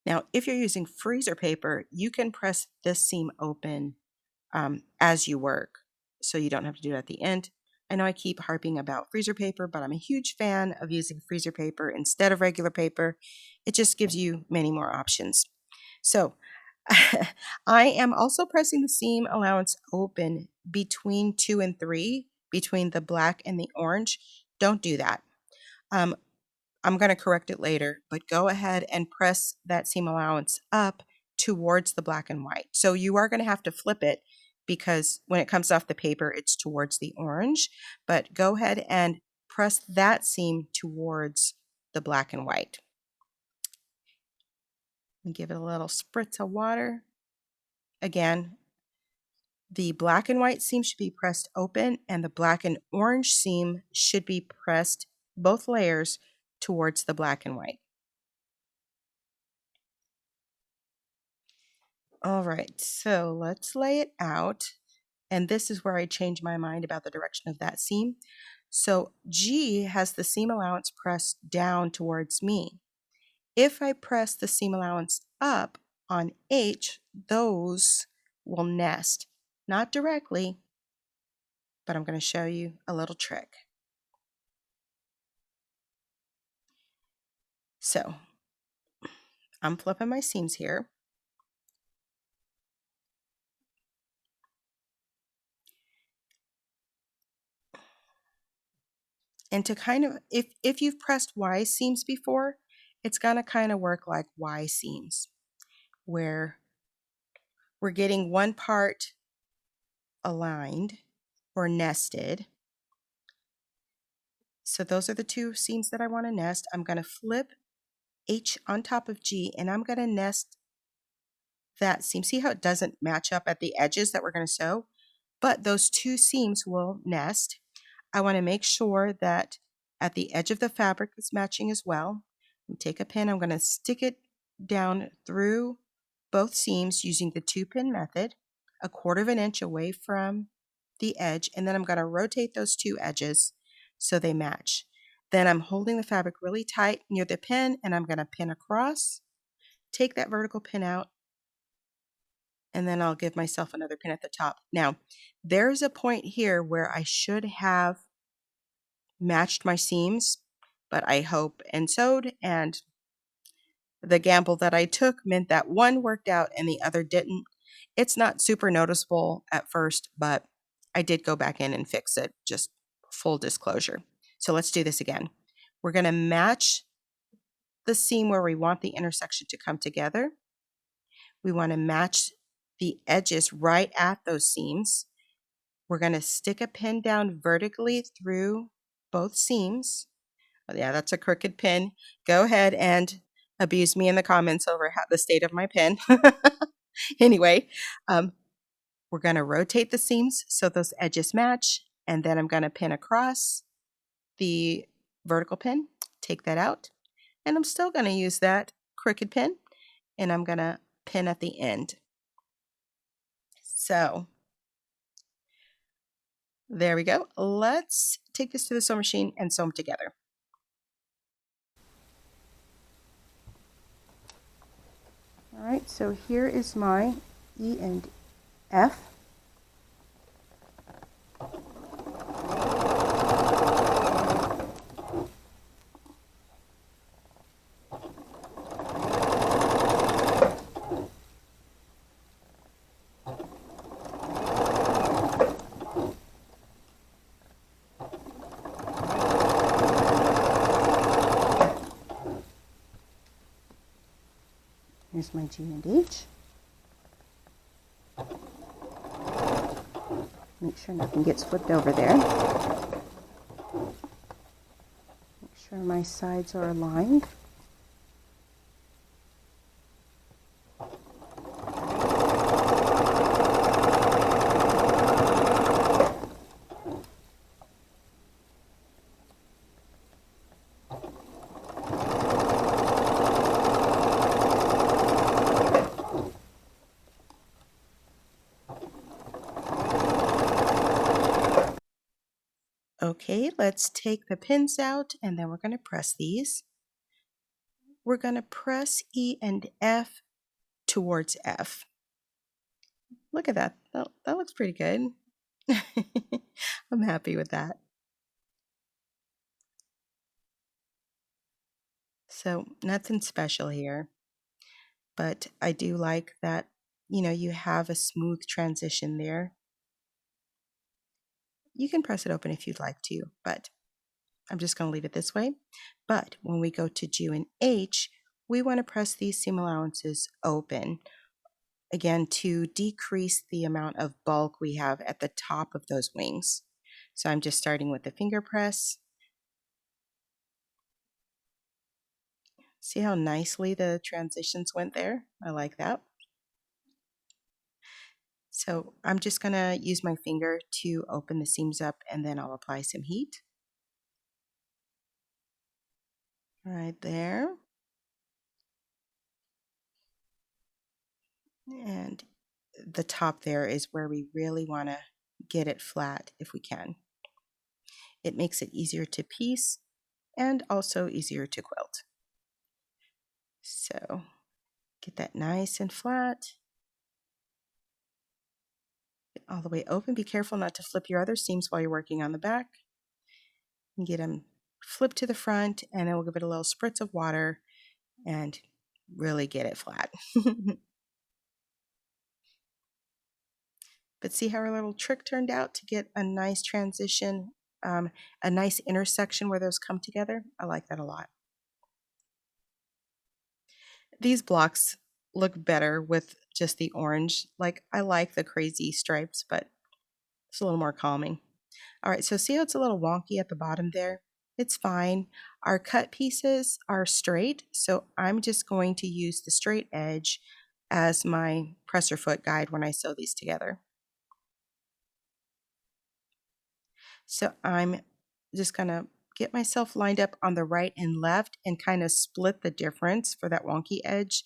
Now, if you're using freezer paper, you can press this seam open as you work, so you don't have to do it at the end. I know I keep harping about freezer paper, but I'm a huge fan of using freezer paper instead of regular paper. It just gives you many more options. So I am also pressing the seam allowance open between 2 and 3, between the black and the orange. Don't do that. I'm going to correct it later, but go ahead and press that seam allowance up towards the black and white. So you are going to have to flip it because when it comes off the paper, it's towards the orange, but go ahead and press that seam towards the black and white. And give it a little spritz of water. Again, the black and white seam should be pressed open and the black and orange seam should be pressed, both layers, towards the black and white. All right, so let's lay it out. And this is where I change my mind about the direction of that seam. So G has the seam allowance pressed down towards me. If I press the seam allowance up on H, those will nest. Not directly, but I'm going to show you a little trick. So I'm flipping my seams here. And to kind of, if you've pressed Y seams before, it's going to kind of work like Y seams, where we're getting one part aligned or nested. So those are the two seams that I want to nest. I'm going to flip H on top of G and I'm going to nest that seam. See how it doesn't match up at the edges that we're going to sew? But those two seams will nest. I want to make sure that at the edge of the fabric is matching as well. Take a pin, I'm going to stick it down through both seams using the 2-pin method, 1/4 of an inch away from the edge, and then I'm going to rotate those two edges so they match. Then I'm holding the fabric really tight near the pin and I'm going to pin across, take that vertical pin out, and then I'll give myself another pin at the top. Now, there's a point here where I should have matched my seams, but I hope and sewed, and the gamble that I took meant that one worked out and the other didn't. It's not super noticeable at first, but I did go back in and fix it, just full disclosure. So let's do this again. We're going to match the seam where we want the intersection to come together. We want to match the edges right at those seams. We're going to stick a pin down vertically through both seams. Oh, yeah, that's a crooked pin. Go ahead and abuse me in the comments over the state of my pin. Anyway, we're going to rotate the seams so those edges match, and then I'm going to pin across the vertical pin, take that out, and I'm still going to use that crooked pin, and I'm going to pin at the end. So there we go. Let's take this to the sewing machine and sew them together. All right, so here is my E and F. Here's my G and H. Make sure nothing gets flipped over there. Make sure my sides are aligned. Okay, let's take the pins out and then we're going to press these. We're going to press E and F towards F. Look at that. That looks pretty good. I'm happy with that. So nothing special here, but I do like that, you have a smooth transition there. You can press it open if you'd like to, but I'm just going to leave it this way. But when we go to G and H, we want to press these seam allowances open, again, to decrease the amount of bulk we have at the top of those wings. So I'm just starting with the finger press. See how nicely the transitions went there? I like that. So I'm just going to use my finger to open the seams up and then I'll apply some heat. Right there. And the top there is where we really want to get it flat if we can. It makes it easier to piece and also easier to quilt. So get that nice and flat. Get all the way open. Be careful not to flip your other seams while you're working on the back. And get them flipped to the front and then we'll give it a little spritz of water and really get it flat. But see how our little trick turned out to get a nice transition, a nice intersection where those come together? I like that a lot. These blocks look better with just the orange. Like, I like the crazy stripes, but it's a little more calming. All right, so see how it's a little wonky at the bottom there? It's fine. Our cut pieces are straight, so I'm just going to use the straight edge as my presser foot guide when I sew these together. So I'm just going to get myself lined up on the right and left and kind of split the difference for that wonky edge.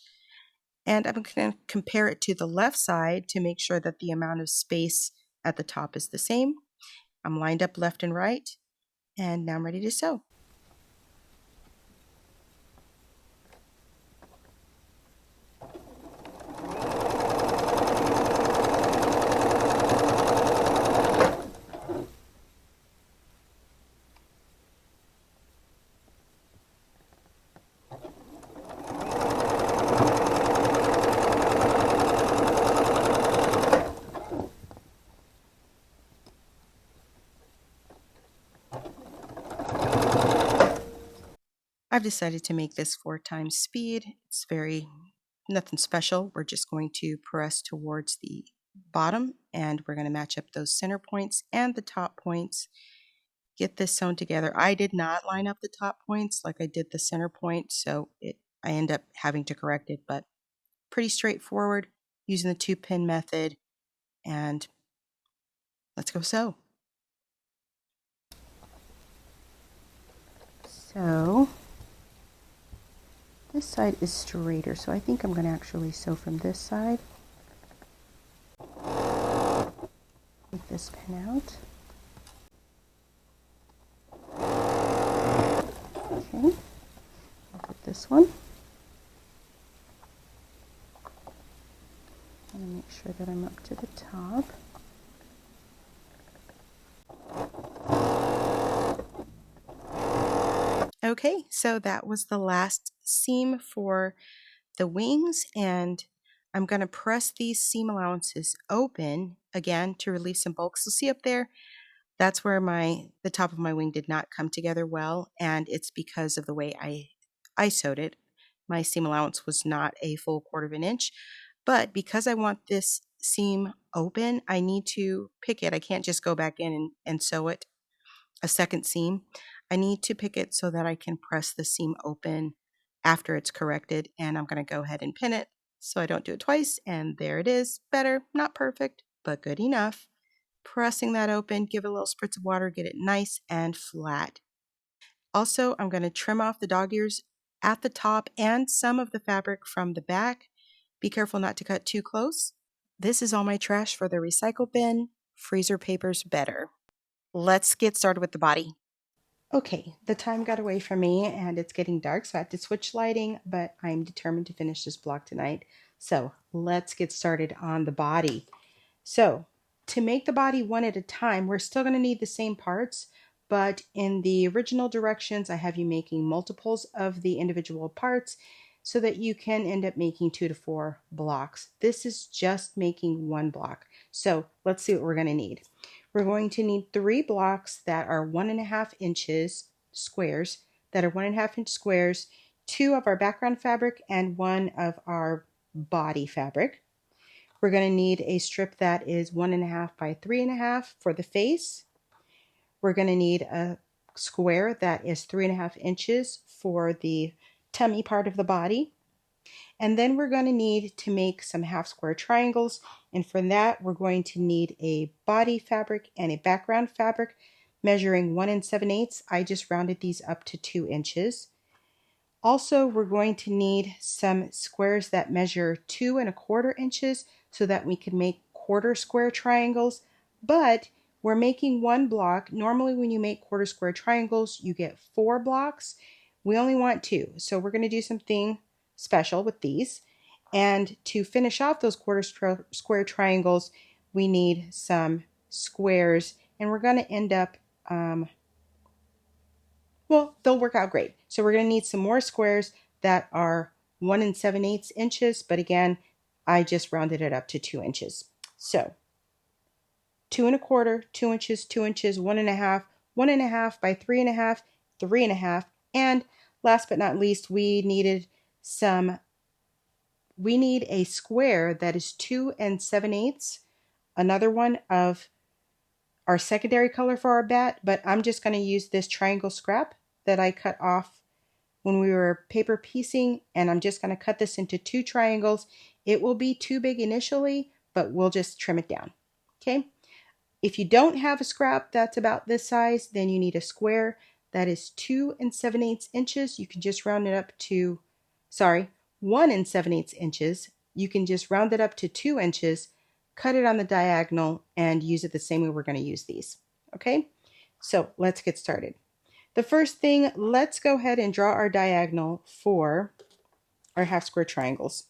And I'm going to compare it to the left side to make sure that the amount of space at the top is the same. I'm lined up left and right, and now I'm ready to sew. I've decided to make this 4 times speed. It's nothing special. We're just going to press towards the bottom and we're going to match up those center points and the top points. Get this sewn together. I did not line up the top points like I did the center point, so I end up having to correct it, but pretty straightforward using the 2-pin method, and let's go sew. So this side is straighter, so I think I'm going to actually sew from this side. Take this pin out. Okay, I'll put this one. I'm going to make sure that I'm up to the top. Okay, so that was the last seam for the wings, and I'm going to press these seam allowances open again to relieve some bulk. So see up there, that's where the top of my wing did not come together well, and it's because of the way I sewed it. My seam allowance was not a full 1/4 of an inch, but because I want this seam open, I need to pick it. I can't just go back in and sew it a second seam. I need to pick it so that I can press the seam open after it's corrected, and I'm going to go ahead and pin it so I don't do it twice, and there it is. Better, not perfect, but good enough. Pressing that open, give it a little spritz of water, get it nice and flat. Also, I'm going to trim off the dog ears at the top and some of the fabric from the back. Be careful not to cut too close. This is all my trash for the recycle bin. Freezer paper's better. let's get started with the body. Okay, the time got away from me and it's getting dark, so I had to switch lighting, but I'm determined to finish this block tonight. So let's get started on the body. So to make the body one at a time, we're still going to need the same parts, but in the original directions, I have you making multiples of the individual parts so that you can end up making 2 to 4 blocks. This is just making one block. So let's see what we're going to need. We're going to need 3 blocks that are 1.5 inches squares, that are 1.5 inch squares, 2 of our background fabric, and 1 of our body fabric. We're going to need a strip that is 1.5 by 3.5 for the face. We're going to need a square that is 3.5 inches for the tummy part of the body. And then we're going to need to make some half square triangles. And for that, we're going to need a body fabric and a background fabric measuring 1 7/8. I just rounded these up to 2 inches. Also, we're going to need some squares that measure 2 1/4 inches so that we can make quarter square triangles. But we're making one block. Normally when you make quarter square triangles, you get 4 blocks. We only want 2. So we're going to do something special with these. And to finish off those quarter square triangles, we need some squares. And we're going to end up well, they'll work out great. So we're going to need some more squares that are 1 7/8 inches, but again, I just rounded it up to 2 inches. So 2 1/4, 2 inches, 2 inches, 1.5, 1.5 by 3.5, 3.5, and last but not least, we need a square that is 2 7/8, another one of our secondary color for our bat, but I'm just going to use this triangle scrap that I cut off when we were paper piecing, and I'm just going to cut this into 2 triangles. It will be too big initially, but we'll just trim it down. Okay. If you don't have a scrap that's about this size, then you need a square that is 2 7/8 inches. You can just round it up to, 1 7/8 inches. You can just round it up to 2 inches, cut it on the diagonal, and use it the same way we're going to use these. Okay, so let's get started. The first thing, let's go ahead and draw our diagonal for our half square triangles.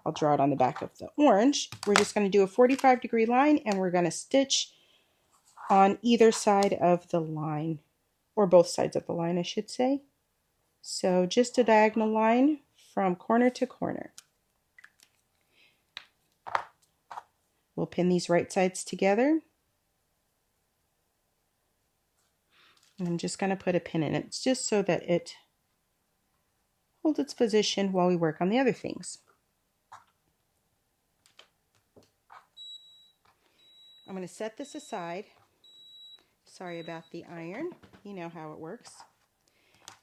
I'll draw it on the back of the orange. We're just going to do a 45-degree line, and we're going to stitch on either side of the line, or both sides of the line, I should say. So just a diagonal line from corner to corner. We'll pin these right sides together. And I'm just going to put a pin in it just so that it holds its position while we work on the other things. I'm going to set this aside. Sorry about the iron. You know how it works.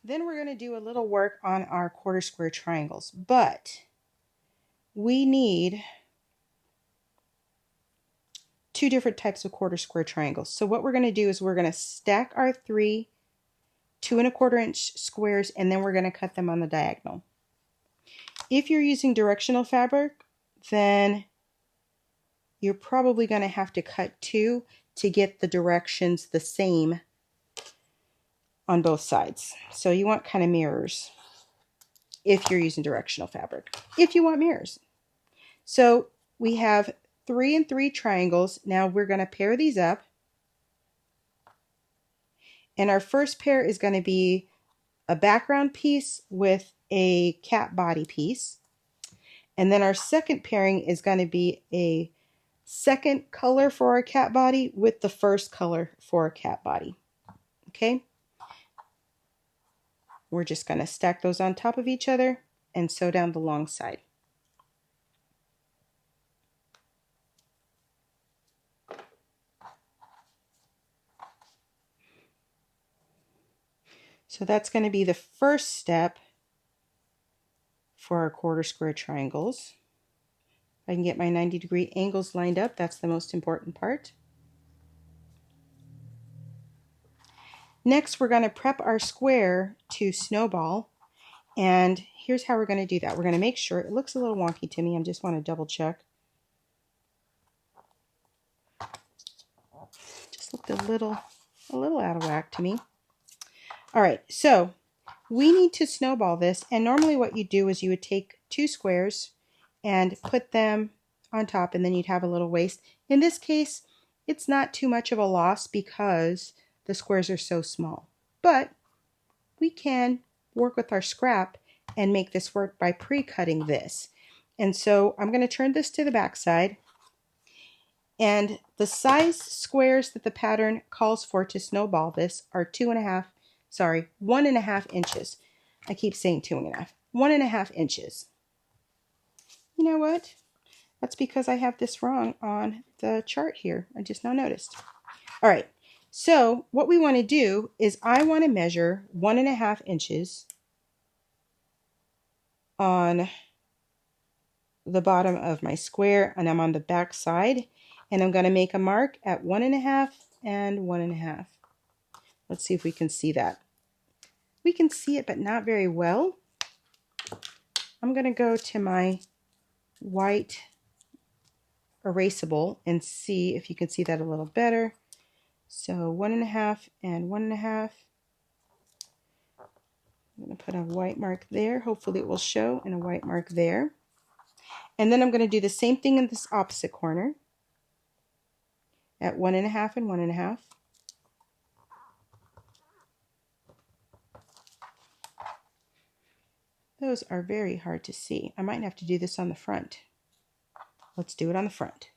Then we're going to do a little work on our quarter square triangles, but we need 2 different types of quarter square triangles. So what we're going to do is we're going to stack our 3 2 1/4 inch squares, and then we're going to cut them on the diagonal. If you're using directional fabric, then you're probably going to have to cut 2 to get the directions the same on both sides. So you want kind of mirrors if you're using directional fabric, if you want mirrors. So we have 3 and 3 triangles. Now we're going to pair these up. And our first pair is going to be a background piece with a cat body piece. And then our second pairing is going to be a second color for our cat body with the first color for a cat body. Okay? We're just going to stack those on top of each other and sew down the long side. So that's going to be the first step for our quarter square triangles. If I can get my 90-degree angles lined up, that's the most important part. Next, we're going to prep our square to snowball, and here's how we're going to do that. We're going to make sure, it looks a little wonky to me, I just want to double check. Just looked a little a little out of whack to me. All right, so we need to snowball this, and normally what you do is you would take 2 squares and put them on top, and then you'd have a little waste. In this case, it's not too much of a loss because the squares are so small. But we can work with our scrap and make this work by pre-cutting this. And so I'm going to turn this to the back side. And the size squares that the pattern calls for to snowball this are 1.5 inches. I keep saying 2.5. 1.5 inches. You know what? That's because I have this wrong on the chart here. I just now noticed. All right. So what we want to do is I want to measure 1.5 inches on the bottom of my square, and I'm on the back side, and I'm going to make a mark at 1.5 and 1.5. Let's see if we can see that. We can see it, but not very well. I'm going to go to my white erasable and see if you can see that a little better. So 1.5 and 1.5. I'm going to put a white mark there. Hopefully it will show, and a white mark there. And then I'm going to do the same thing in this opposite corner at 1.5 and 1.5. Those are very hard to see. I might have to do this on the front. Let's do it on the front.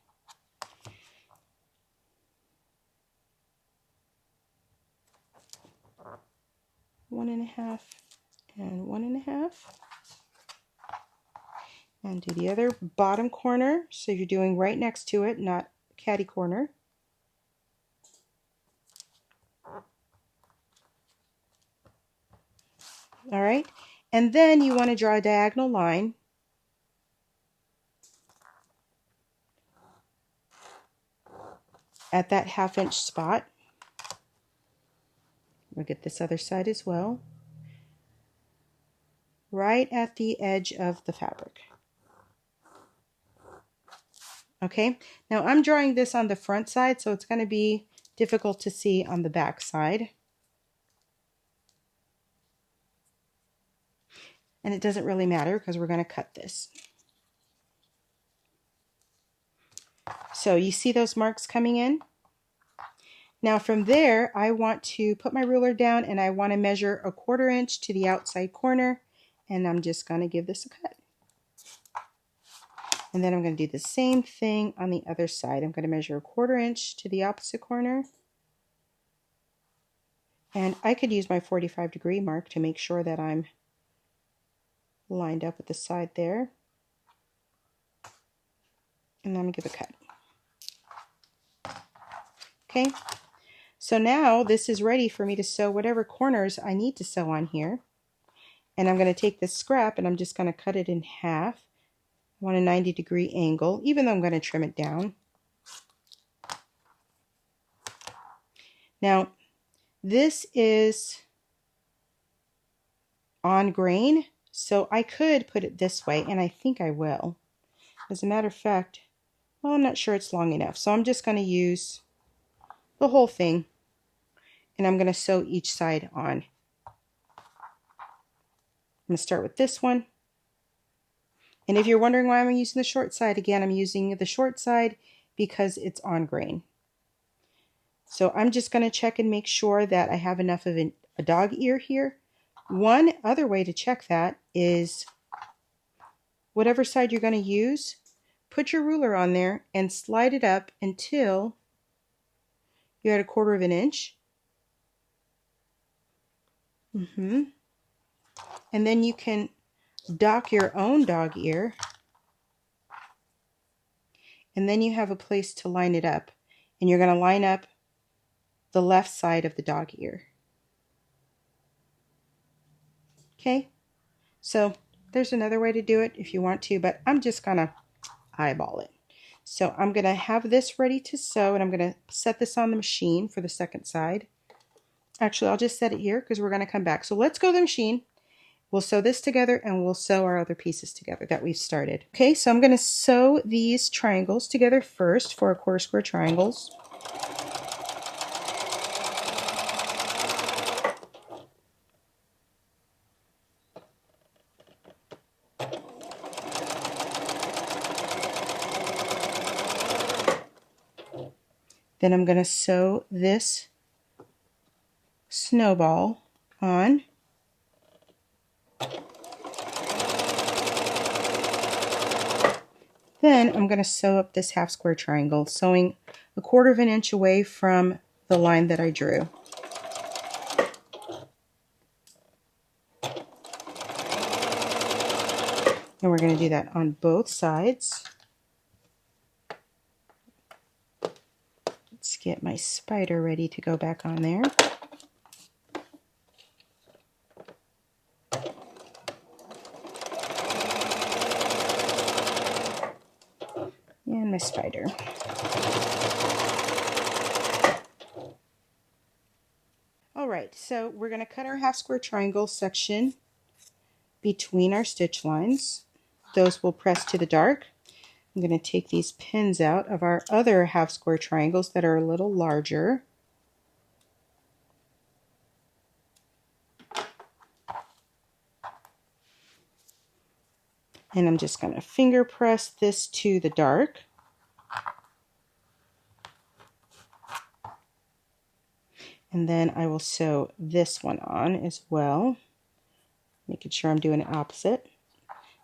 One and a half and 1.5. And do the other bottom corner, so you're doing right next to it, not catty corner. All right, and then you want to draw a diagonal line at that 1/2 inch spot. We'll get this other side as well, right at the edge of the fabric. Okay, now I'm drawing this on the front side, so it's going to be difficult to see on the back side. And it doesn't really matter because we're going to cut this. So you see those marks coming in? Now from there, I want to put my ruler down and I want to measure 1/4 inch to the outside corner, and I'm just going to give this a cut. And then I'm going to do the same thing on the other side. I'm going to measure 1/4 inch to the opposite corner. And I could use my 45-degree mark to make sure that I'm lined up with the side there. And then I'm going to give a cut. Okay, so now this is ready for me to sew whatever corners I need to sew on here. And I'm going to take this scrap and I'm just going to cut it in half. I want a 90-degree angle, even though I'm going to trim it down. Now, this is on grain, so I could put it this way, and I think I will. As a matter of fact, well, I'm not sure it's long enough, so I'm just going to use the whole thing, and I'm going to sew each side on. I'm going to start with this one. And if you're wondering why I'm using the short side, again, I'm using the short side because it's on grain. So I'm just going to check and make sure that I have enough of a dog ear here. One other way to check that is whatever side you're going to use, put your ruler on there and slide it up until you're at 1/4 inch. And then you can dock your own dog ear, and then you have a place to line it up, and you're going to line up the left side of the dog ear. Okay, so there's another way to do it if you want to, but I'm just going to eyeball it. So I'm going to have this ready to sew, and I'm going to set this on the machine for the second side. Actually, I'll just set it here because we're going to come back. So let's go to the machine. We'll sew this together and we'll sew our other pieces together that we've started. Okay, so I'm going to sew these triangles together first for 1/4 square triangles. Then I'm going to sew this snowball on. Then I'm going to sew up this half square triangle, sewing 1/4 of an inch away from the line that I drew. And we're going to do that on both sides. Let's get my spider ready to go back on there. And my spider. Alright, so we're going to cut our half square triangle section between our stitch lines. Those will press to the dark. I'm going to take these pins out of our other half square triangles that are a little larger. And I'm just going to finger press this to the dark. And then I will sew this one on as well, making sure I'm doing it opposite.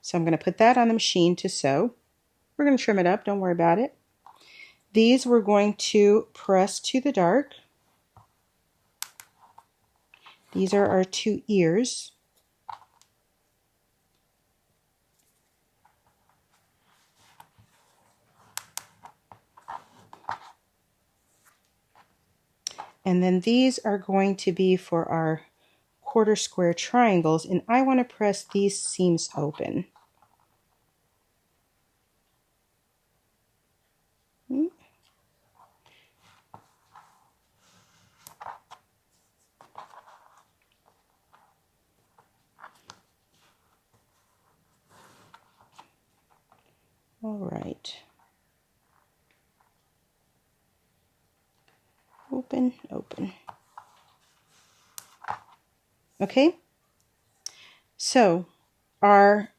So I'm going to put that on the machine to sew. We're going to trim it up, don't worry about it. These we're going to press to the dark. These are our 2 ears. And then these are going to be for our 1/4 square triangles, and I want to press these seams open. All right. Open, open. Okay, so our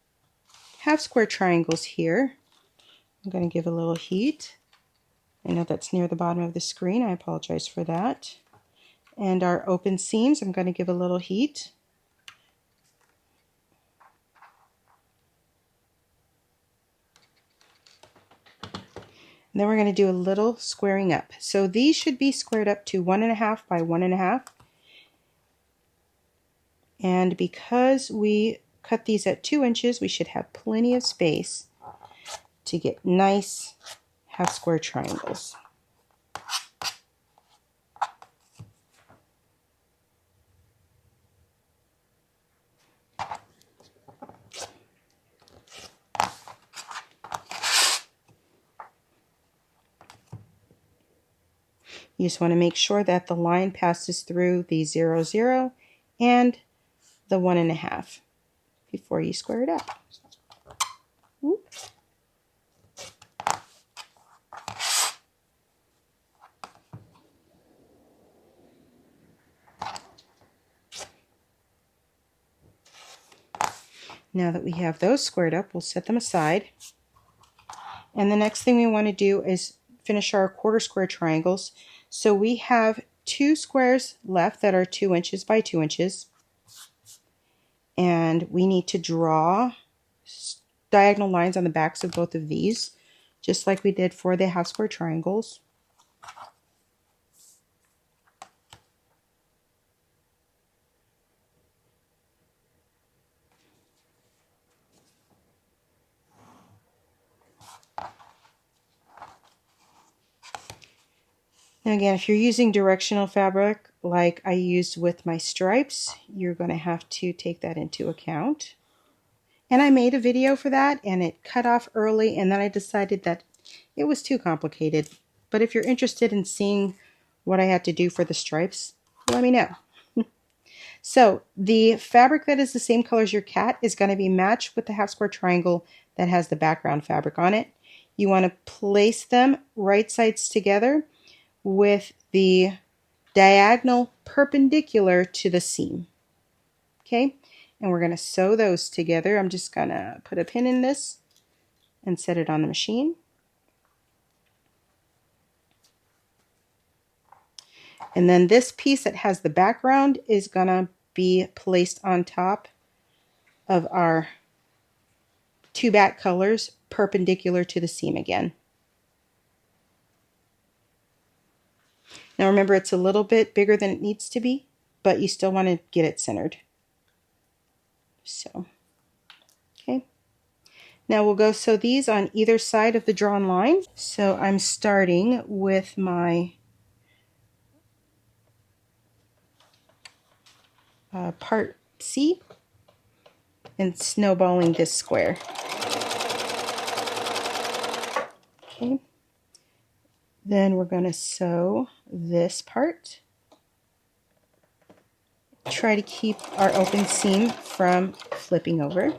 half square triangles here, I'm going to give a little heat. I know that's near the bottom of the screen, I apologize for that. And our open seams, I'm going to give a little heat. And then we're going to do a little squaring up. So these should be squared up to 1.5 by 1.5. And because we cut these at 2 inches, we should have plenty of space to get nice half square triangles. You just want to make sure that the line passes through the 0, 0 and the 1.5 before you square it up. Whoop. Now that we have those squared up, we'll set them aside. And the next thing we want to do is finish our 1/4 square triangles. So we have 2 squares left that are 2 inches by 2 inches. And we need to draw diagonal lines on the backs of both of these, just like we did for the half square triangles. And again, if you're using directional fabric like I used with my stripes, you're going to have to take that into account. And I made a video for that, and it cut off early, and then I decided that it was too complicated. But if you're interested in seeing what I had to do for the stripes, let me know. So the fabric that is the same color as your cat is going to be matched with the half square triangle that has the background fabric on it. You want to place them right sides together with the diagonal perpendicular to the seam. Okay, and we're going to sew those together. I'm just going to put a pin in this and set it on the machine. And then this piece that has the background is gonna be placed on top of our two back colors perpendicular to the seam again. Now remember, it's a little bit bigger than it needs to be, but you still want to get it centered. So, okay. Now we'll go sew these on either side of the drawn line. So I'm starting with my part C and snowballing this square. Okay. Then we're going to sew this part. Try to keep our open seam from flipping over.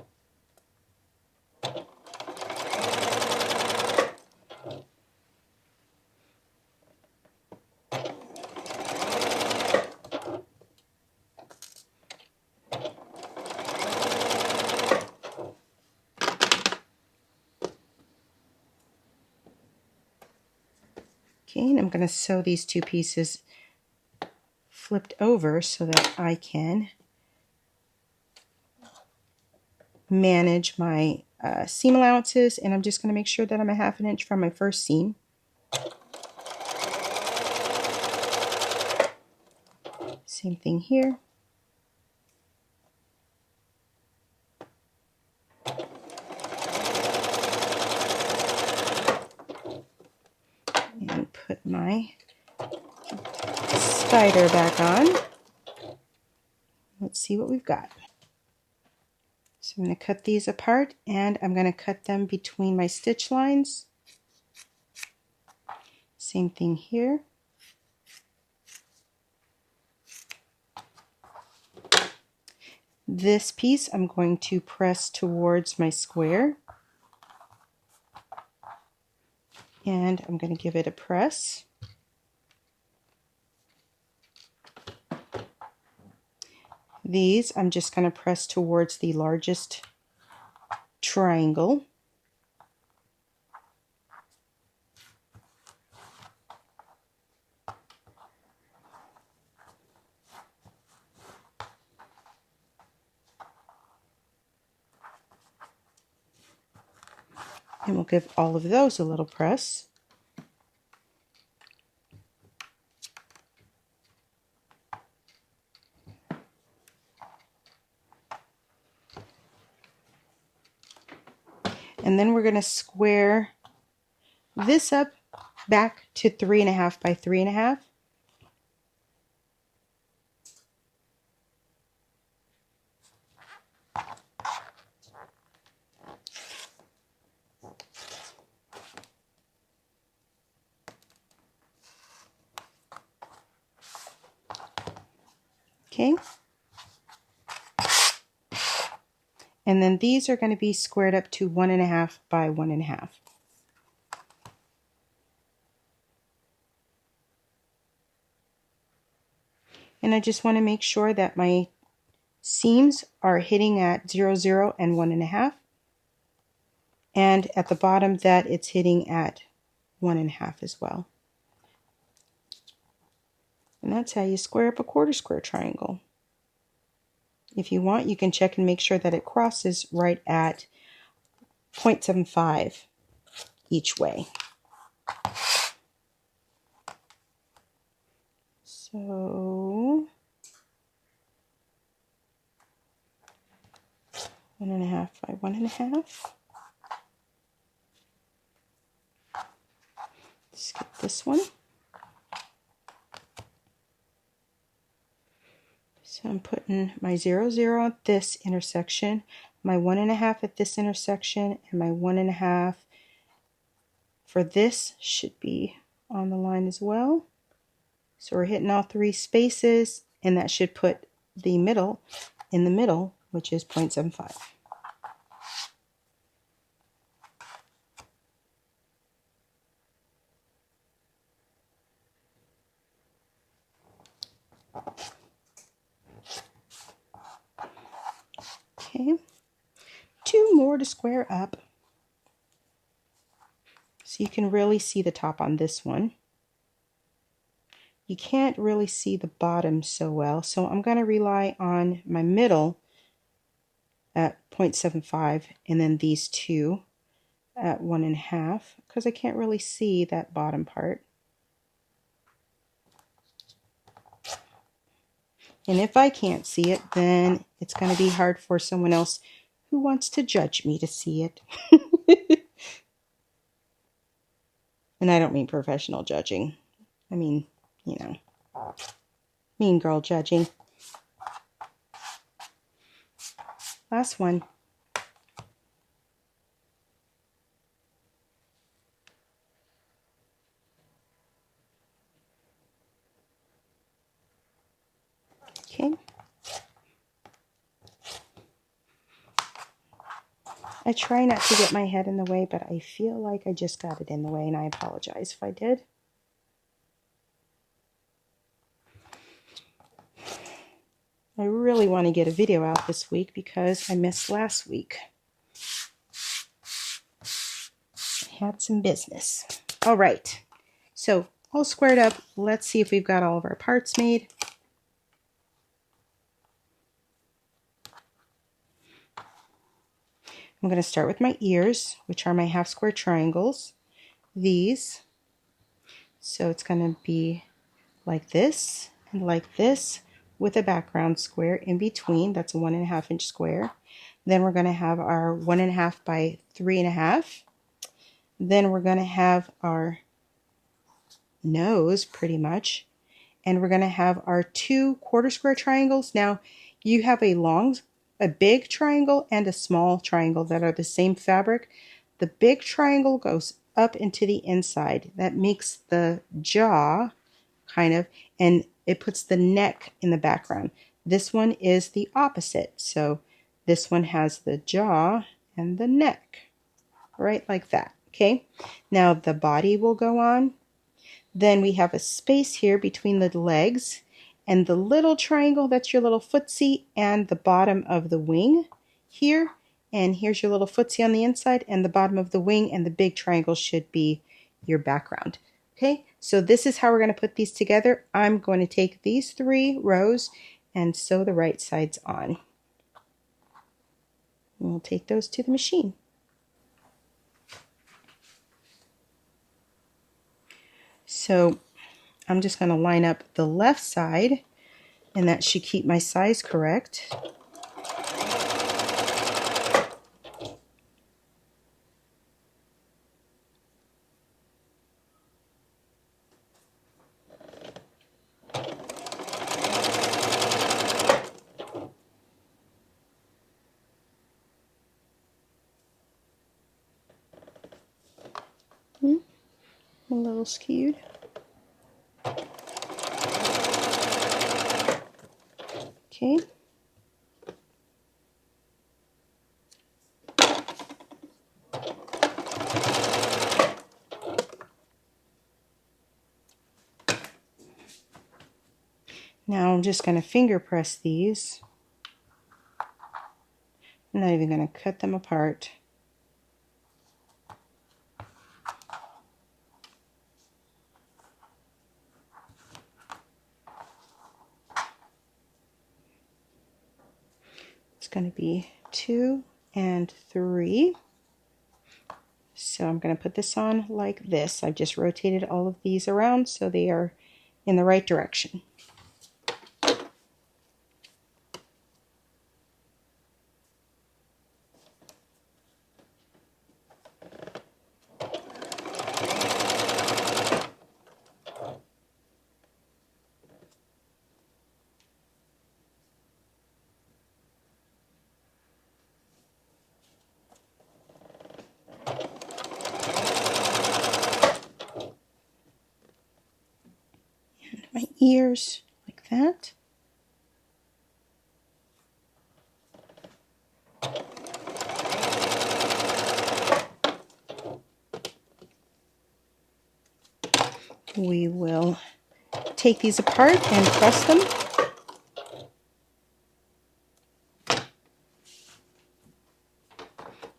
Okay, and I'm going to sew these two pieces flipped over so that I can manage my seam allowances, and I'm just going to make sure that I'm a 1/2 inch from my first seam. Same thing here. And put my spider back on. Let's see what we've got. So I'm going to cut these apart, and I'm going to cut them between my stitch lines. Same thing here. This piece I'm going to press towards my square, and I'm going to give it a press. These I'm just going to press towards the largest triangle. And we'll give all of those a little press. And then we're going to square this up back to 3.5 by 3.5. Okay. And then these are going to be squared up to 1.5 by 1.5. And I just want to make sure that my seams are hitting at 0, 0, and 1.5. And at the bottom that it's hitting at 1.5 as well. And that's how you square up a quarter square triangle. If you want, you can check and make sure that it crosses right at 0.75 each way. So 1.5 by 1.5. Skip this one. So I'm putting my 0, 0 at this intersection, my 1.5 at this intersection, and my 1.5 for this should be on the line as well. So we're hitting all 3 spaces, and that should put the middle in the middle, which is 0.75. Okay, 2 more to square up. So you can really see the top on this one. you can't really see the bottom so well, so I'm going to rely on my middle at 0.75 and then these two at 1.5 because I can't really see that bottom part. And if I can't see it, then it's going to be hard for someone else who wants to judge me to see it. And I don't mean professional judging. I mean, you know, mean girl judging. Last one. Okay. I try not to get my head in the way, but I feel like I just got it in the way, and I apologize if I did. I really want to get a video out this week because I missed last week. I had some business. All right, so all squared up. Let's see if we've got all of our parts made. I'm going to start with my ears, which are my half square triangles. These. So it's going to be like this and like this with a background square in between. That's a 1.5 inch square. Then we're going to have our 1.5 by 3.5. Then we're going to have our nose pretty much. And we're going to have our 2 quarter square triangles. Now you have a big triangle and a small triangle that are the same fabric. The big triangle goes up into the inside. That makes the jaw kind of, and it puts the neck in the background. This one is the opposite. So this one has the jaw and the neck, right like that. Okay, now the body will go on. Then we have a space here between the legs and the little triangle, that's your little footsie, and the bottom of the wing here. And here's your little footsie on the inside and the bottom of the wing, and the big triangle should be your background. Okay, so this is how we're going to put these together. I'm going to take these 3 rows and sew the right sides on. And we'll take those to the machine. So I'm just going to line up the left side, and that should keep my size correct. A little skewed. Okay. Now I'm just going to finger press these. I'm not even going to cut them apart. It's going to be 2 and 3. So I'm going to put this on like this. I've just rotated all of these around so they are in the right direction. My ears like that. We will take these apart and press them.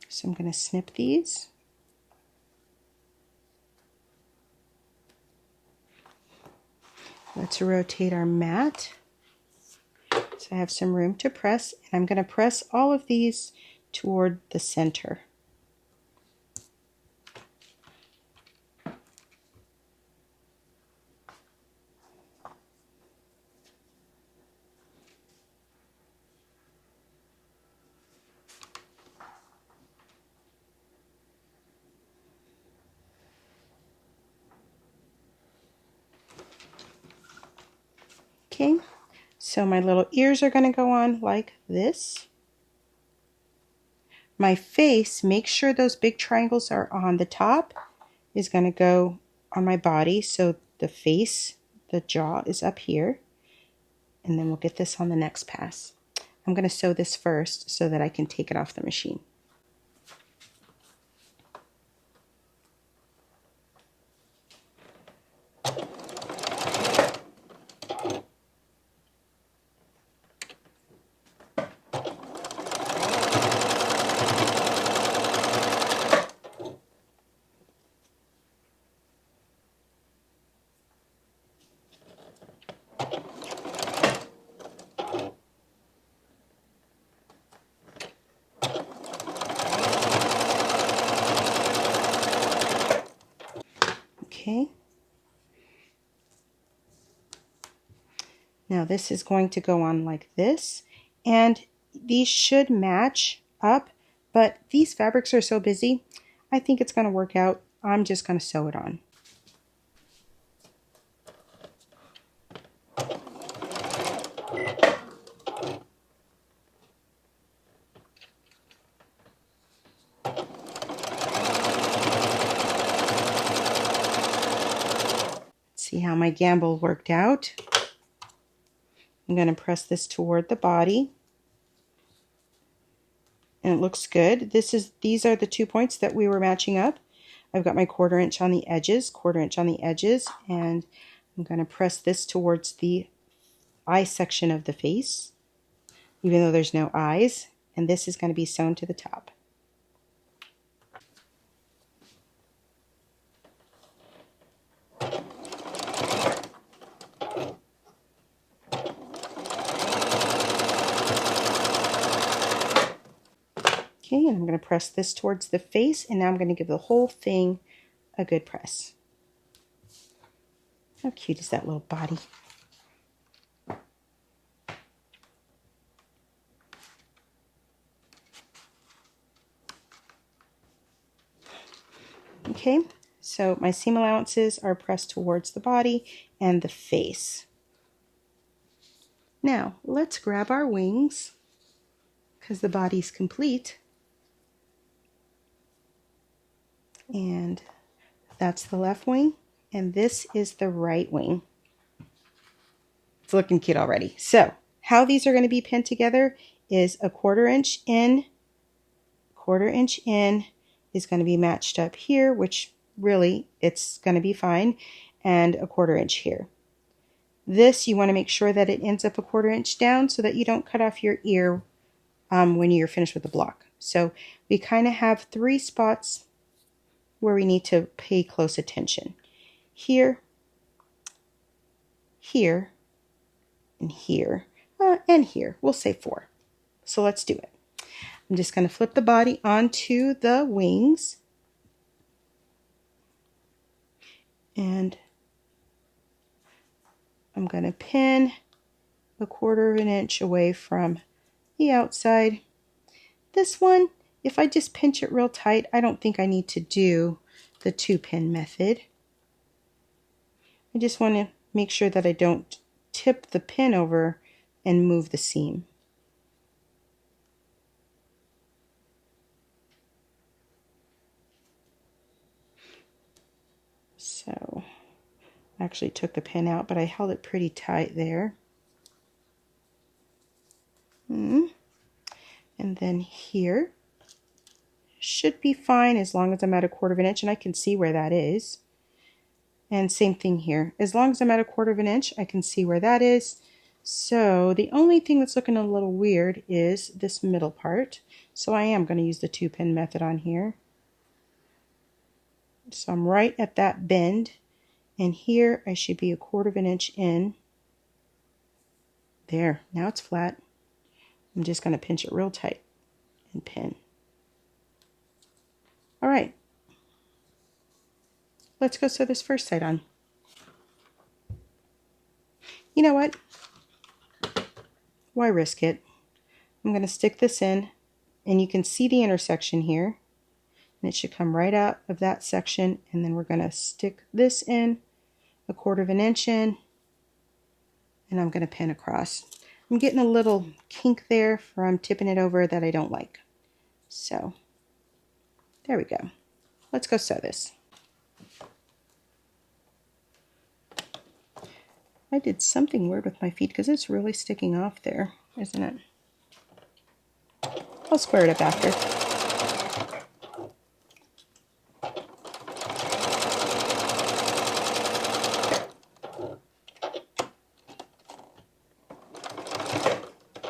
So I'm going to snip these. Let's rotate our mat. So I have some room to press, and I'm going to press all of these toward the center. Okay, so my little ears are going to go on like this. My face, make sure those big triangles are on the top, is going to go on my body. So the face, the jaw is up here. And then we'll get this on the next pass. I'm going to sew this first so that I can take it off the machine. Okay. Now this is going to go on like this, and these should match up, but these fabrics are so busy, I think it's going to work out. I'm just going to sew it on. See how my gamble worked out. I'm going to press this toward the body, and it looks good. These are the 2 points that we were matching up. I've got my 1/4 inch on the edges, 1/4 inch on the edges, and I'm going to press this towards the eye section of the face, even though there's no eyes, and this is going to be sewn to the top. Okay, and I'm going to press this towards the face, and now I'm going to give the whole thing a good press. How cute is that little body? Okay, so my seam allowances are pressed towards the body and the face. Now, let's grab our wings, because the body's complete. And that's the left wing, and this is the right wing. It's looking cute already. So, how these are going to be pinned together is a 1/4 inch in, 1/4 inch in is going to be matched up here, which really it's going to be fine, and a 1/4 inch here. This, you want to make sure that it ends up a 1/4 inch down so that you don't cut off your ear when you're finished with the block. So we kind of have 3 spots where we need to pay close attention. Here, here, and here, and here. We'll say 4. So let's do it. I'm just going to flip the body onto the wings, and I'm going to pin a 1/4 inch away from the outside. This one, if I just pinch it real tight, I don't think I need to do the 2-pin method. I just want to make sure that I don't tip the pin over and move the seam. So I actually took the pin out, but I held it pretty tight there. And then here should be fine as long as I'm at a 1/4 inch, and I can see where that is. And same thing here. As long as I'm at a 1/4 inch, I can see where that is. So the only thing that's looking a little weird is this middle part. So I am going to use the 2-pin method on here. So I'm right at that bend, And here I should be 1/4 of an inch in. There, now it's flat. I'm just going to pinch it real tight and pin. All right, let's go sew this first side on. You know what? Why risk it? I'm going to stick this in, and you can see the intersection here, and it should come right out of that section, and then we're going to stick this in 1/4 of an inch in, and I'm going to pin across. I'm getting a little kink there from tipping it over that I don't like. So there we go. Let's go sew this. I did something weird with my feet because it's really sticking off there, isn't it? I'll square it up after.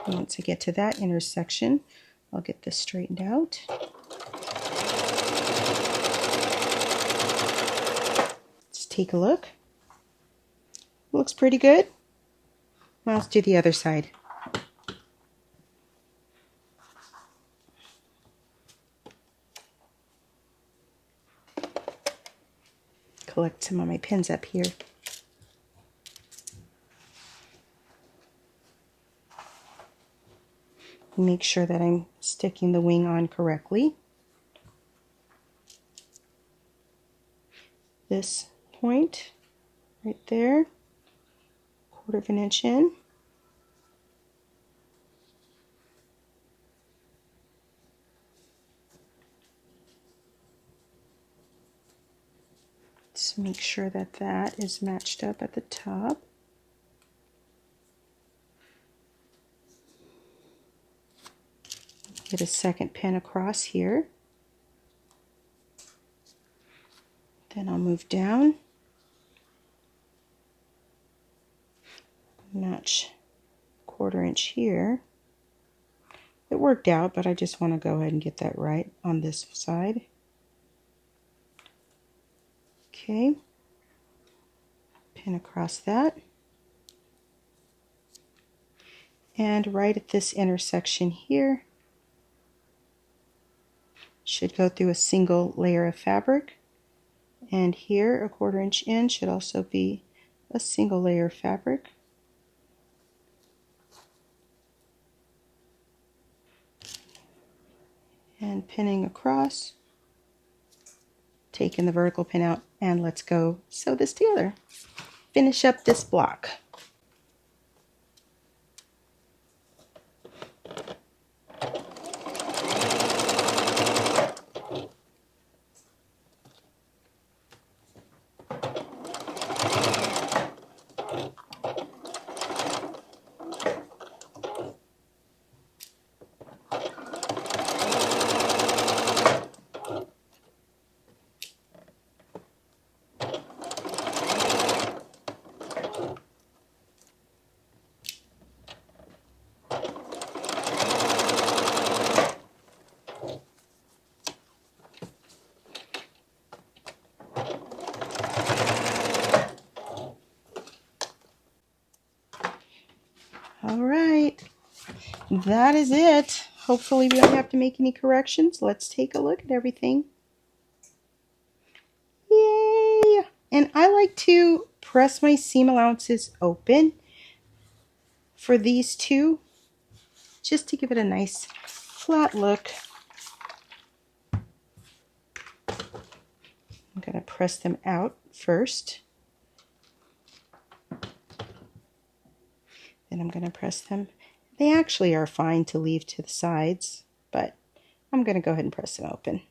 Once I get to that intersection, I'll get this straightened out. Let's take a look. Looks pretty good. Now let's do the other side. Collect some of my pins up here. Make sure that I'm sticking the wing on correctly. This point right there, 1/4 of an inch in. Let's make sure that that is matched up at the top. Get a second pin across here. Then I'll move down, match 1/4 inch here. It worked out, but I just want to go ahead and get that right on this side. Okay, pin across that. And right at this intersection here, should go through a single layer of fabric. And here, 1/4 inch in, should also be a single layer of fabric. And pinning across, taking the vertical pin out, and let's go sew this together. Finish up this block. All right, that is it. Hopefully we don't have to make any corrections. Let's take a look at everything. Yay! And I like to press my seam allowances open for these two, just to give it a nice flat look. I'm going to press them out first. Then I'm going to press them. They actually are fine to leave to the sides, but I'm going to go ahead and press them open.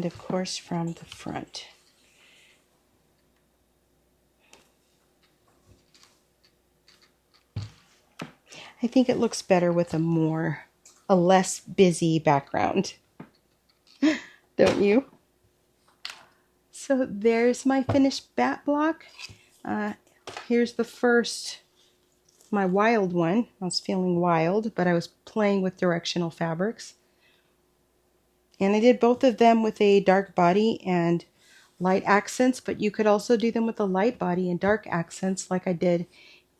and of course from the front. I think it looks better with a less busy background, don't you? So there's my finished bat block. Here's the first, my wild one. I was feeling wild, but I was playing with directional fabrics. And I did both of them with a dark body and light accents, but you could also do them with a light body and dark accents like I did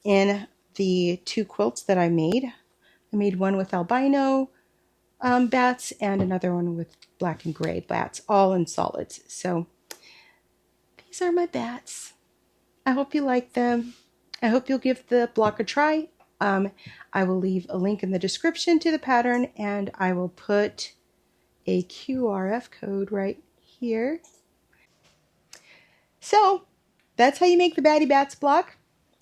in the two quilts that I made. I made one with albino bats and another one with black and gray bats, all in solids. So these are my bats. I hope you like them. I hope you'll give the block a try. I will leave a link in the description to the pattern, and I will put a QRF code right here. So that's how you make the Batty Bats block.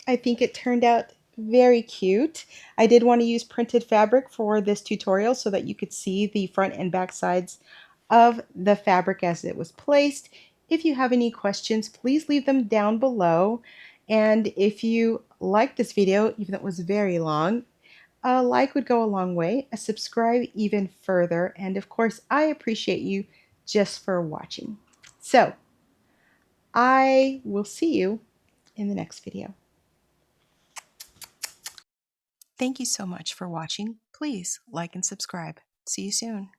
I think it turned out very cute. I did want to use printed fabric for this tutorial so that you could see the front and back sides of the fabric as it was placed. If you have any questions, please leave them down below. And if you liked this video, even though it was very long, a like would go a long way, a subscribe even further, and of course, I appreciate you just for watching. So, I will see you in the next video. Thank you so much for watching. Please like and subscribe. See you soon.